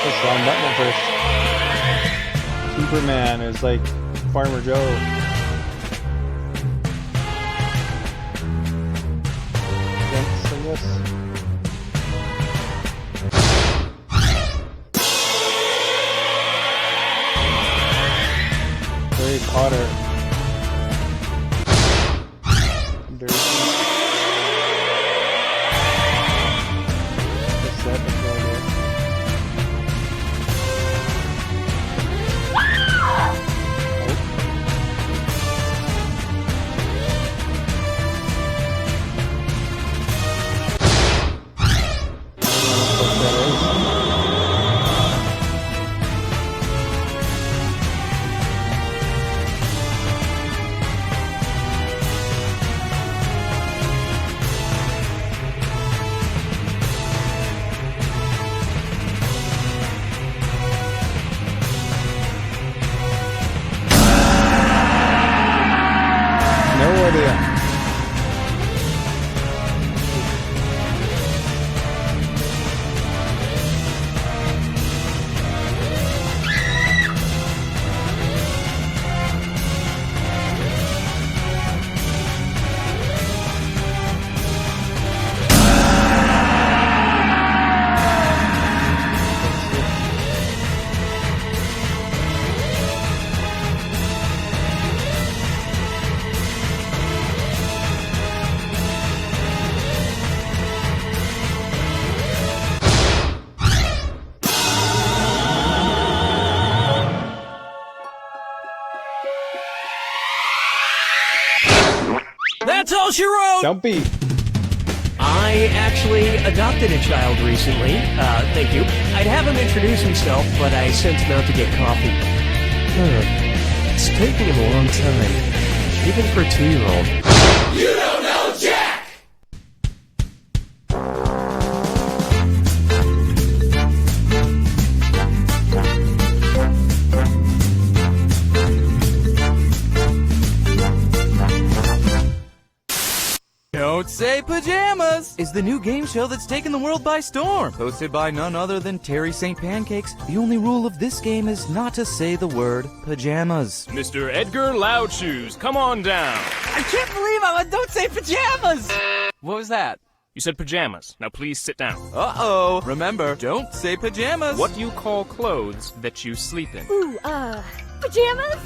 Let's Ron Butler first. Superman is like Farmer Joe. Vince, I guess. Harry Potter. Dirty. What's that? That's no idea. No idea. That's all she wrote! Don't be. I actually adopted a child recently. Thank you. I'd have him introduce himself, but I sent him out to get coffee. It's taking him a long time. Even for a 2-year-old. You don't know Jack! Don't Say Pajamas is the new game show that's taken the world by storm. Hosted by none other than Terry St. Pancakes. The only rule of this game is not to say the word pajamas. Mr. Edgar Loudshoes, come on down. I can't believe I'm on Don't Say Pajamas! What was that? You said pajamas. Now please sit down. Uh-oh. Remember, don't say pajamas. What do you call clothes that you sleep in? Ooh, pajamas?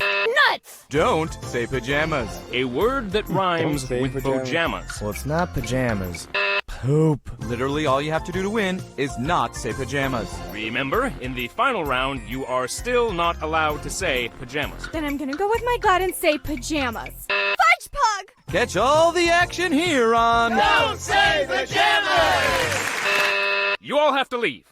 Nuts! Don't say pajamas. A word that rhymes with pajamas. Well, it's not pajamas. Poop. Literally all you have to do to win is not say pajamas. Remember, in the final round, you are still not allowed to say pajamas. Then I'm gonna go with my gut and say pajamas. Fudge Pug! Catch all the action here on Don't Say Pajamas! You all have to leave.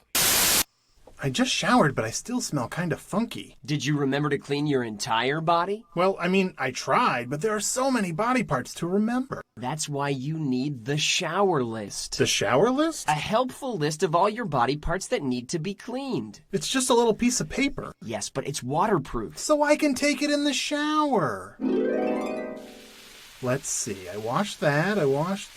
I just showered, but I still smell kind of funky. Did you remember to clean your entire body? Well, I mean, I tried, but there are so many body parts to remember. That's why you need the shower list. The shower list? A helpful list of all your body parts that need to be cleaned. It's just a little piece of paper. Yes, but it's waterproof. So I can take it in the shower. Let's see. I washed that, I washed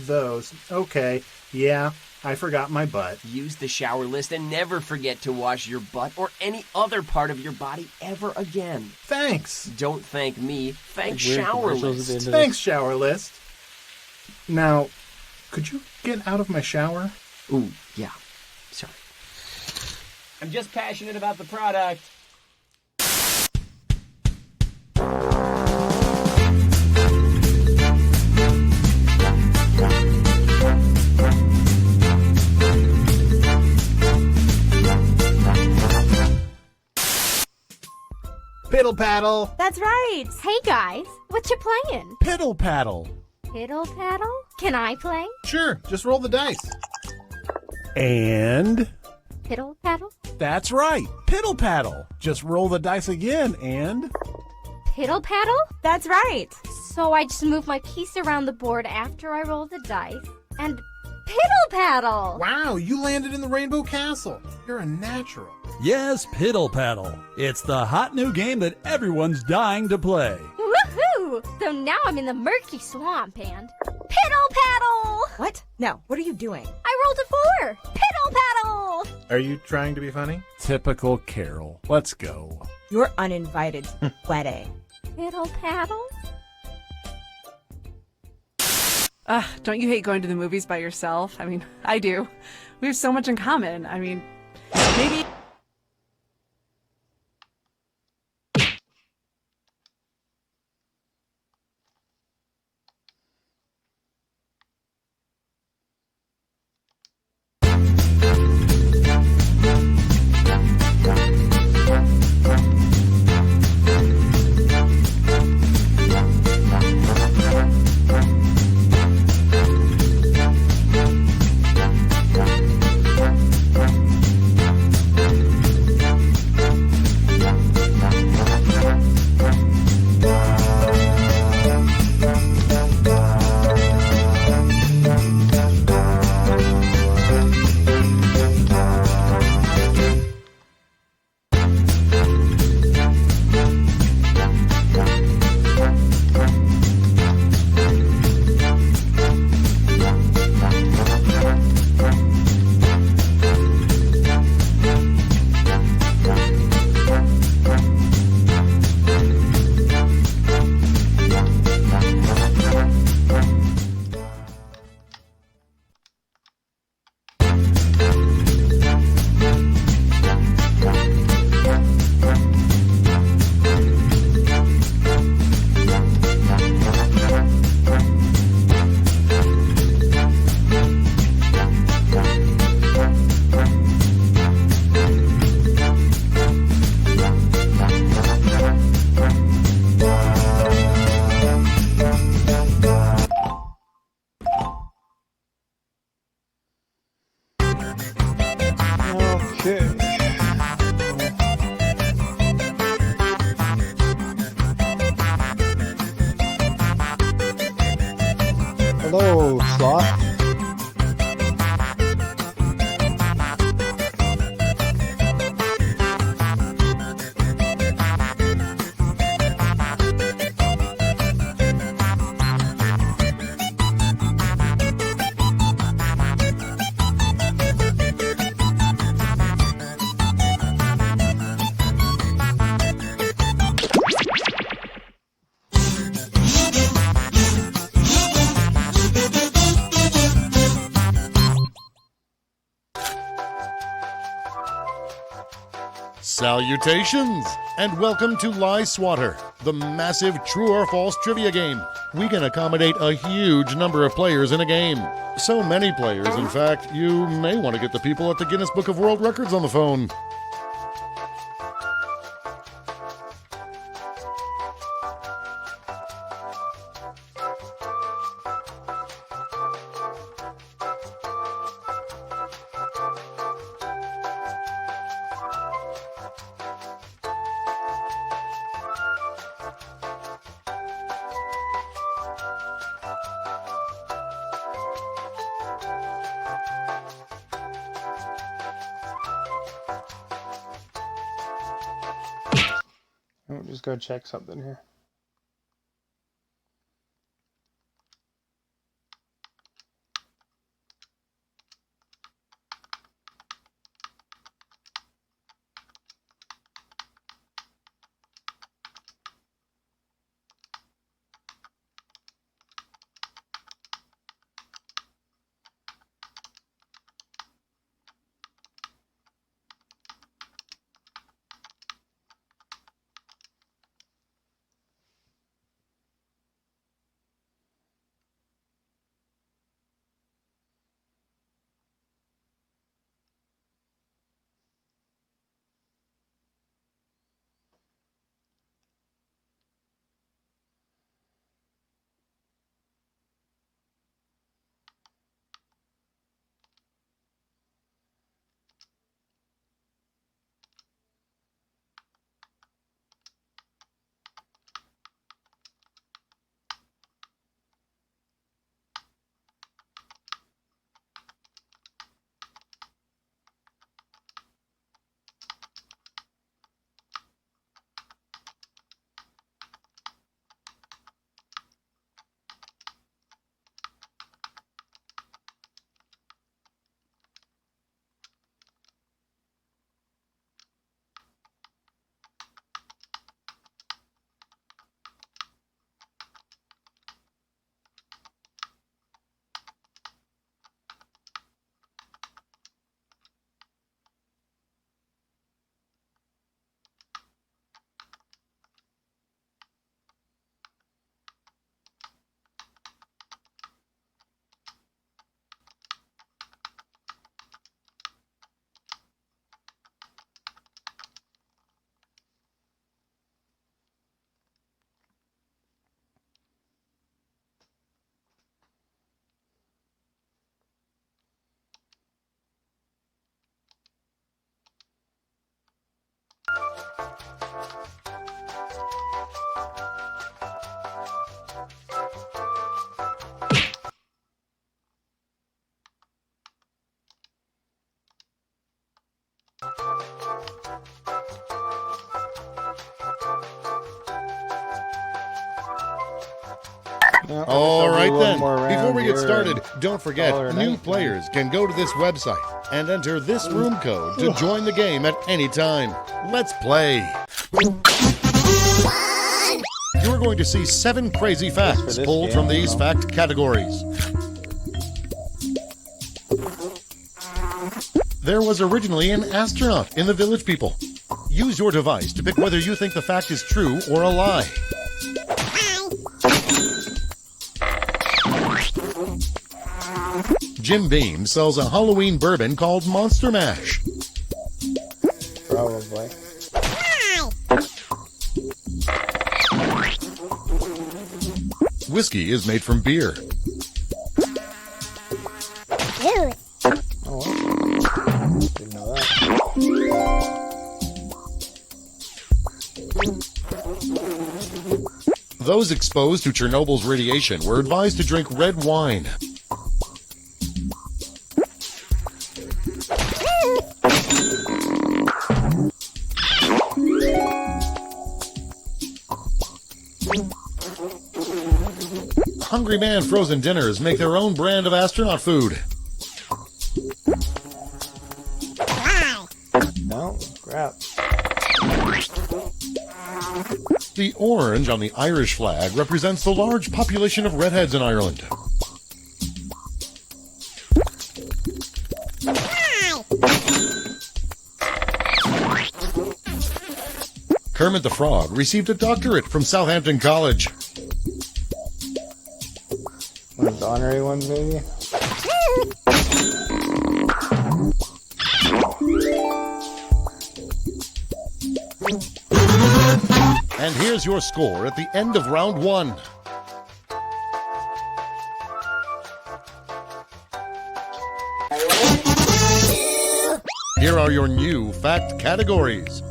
those. Okay, yeah, I forgot my butt. Use the shower list and never forget to wash your butt or any other part of your body ever again. Thanks. Don't thank me. Thank Shower List. Thanks, Shower List. Now, could you get out of my shower? Ooh, yeah. Sorry. I'm just passionate about the product. Piddle paddle. That's right. Hey guys, what you playing? Piddle paddle. Piddle paddle? Can I play? Sure, just roll the dice. And Piddle paddle? that's right. Piddle paddle. Just roll the dice again and Piddle paddle? That's right. So I just move my piece around the board after I roll the dice and piddle paddle. Wow, you landed in the Rainbow Castle. You're a natural. Yes, Piddle Paddle. It's the hot new game that everyone's dying to play. Woohoo! So now I'm in the murky swamp and piddle paddle. What? No, what are you doing? I rolled a 4. Piddle paddle. Are you trying to be funny? typical Carol. Let's go. You're uninvited to the wedding. Piddle paddle. Don't you hate going to the movies by yourself? I mean, I do. We have so much in common. I mean, maybe... Hello, Sloth. Salutations, and welcome to Lie Swatter, the massive true or false trivia game. We can accommodate a huge number of players in a game. So many players, in fact, you may want to get the people at the Guinness Book of World Records on the phone. just gotta check something here. All right then, more before round we get here started, and don't forget, call her a new night. players can go to this website and enter this room code to join the game at any time. Let's play. You're going to see 7 crazy facts pulled from these fact categories. There was originally an astronaut in the Village People. Use your device to pick whether you think the fact is true or a lie. Jim Beam sells a Halloween bourbon called Monster Mash. Probably. Whiskey is made from beer. Oh, well. Didn't know that. Those exposed to Chernobyl's radiation were advised to drink red wine. Hungry Man frozen dinners make their own brand of astronaut food. No, crap. The orange on the Irish flag represents the large population of redheads in Ireland. Kermit the Frog received a doctorate from Southampton College. One of the honorary ones, maybe? And here's your score at the end of round 1. Here are your new fact categories.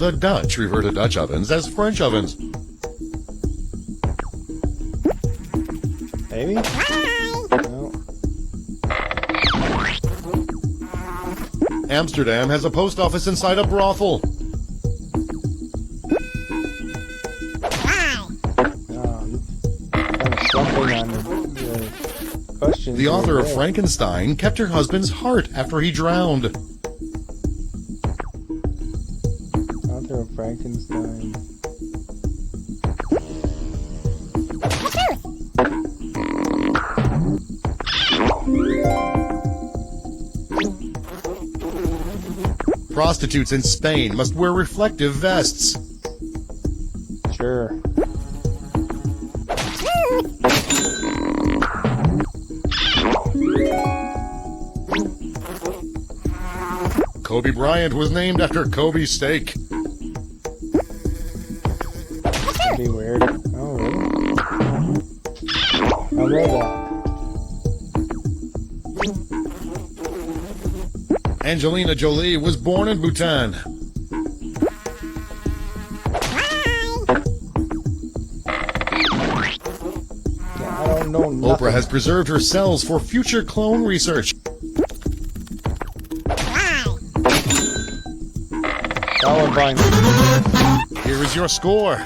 The Dutch refer to Dutch ovens as French ovens. Maybe? No. Amsterdam has a post office inside a brothel. The author of Frankenstein kept her husband's heart after he drowned. Author of Frankenstein. Prostitutes in Spain must wear reflective vests. Sure. Kobe Bryant was named after Kobe steak. That'd be weird. Oh, really? How about that? Angelina Jolie was born in Bhutan. I don't know nothing. Oprah has preserved her cells for future clone research. That one binds. Here is your score.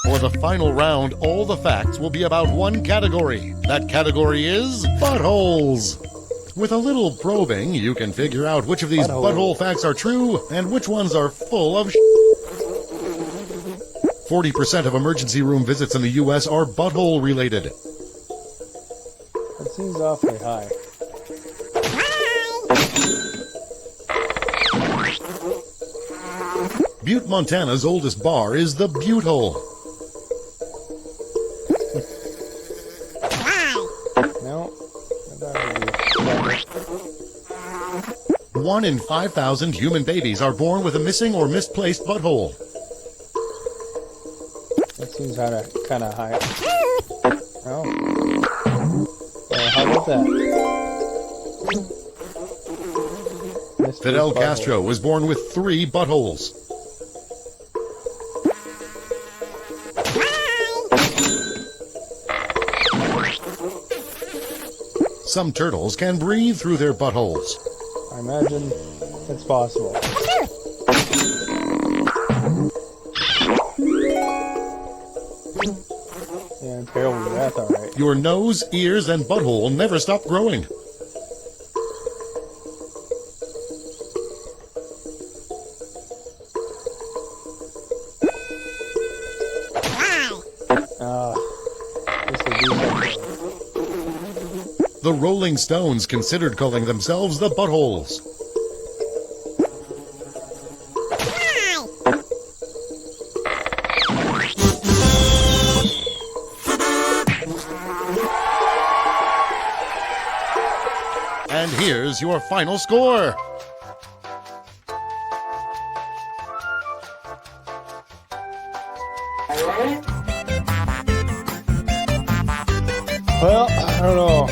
For the final round, all the facts will be about one category. That category is buttholes. With a little probing, you can figure out which of these butthole facts are true and which ones are full of 40% of emergency room visits in the U.S. are butthole related. That seems awfully high. Butte, Montana's oldest bar is the Butte Hole. No. 1 in 5,000 human babies are born with a missing or misplaced butthole. That seems kind of high. Oh. How about that? Fidel Castro was born with 3 buttholes. Some turtles can breathe through their buttholes. I imagine it's possible. Yeah, apparently that's alright. Your nose, ears, and butthole never stop growing. The Rolling Stones considered calling themselves the Buttholes. And here's your final score. Well, I don't know.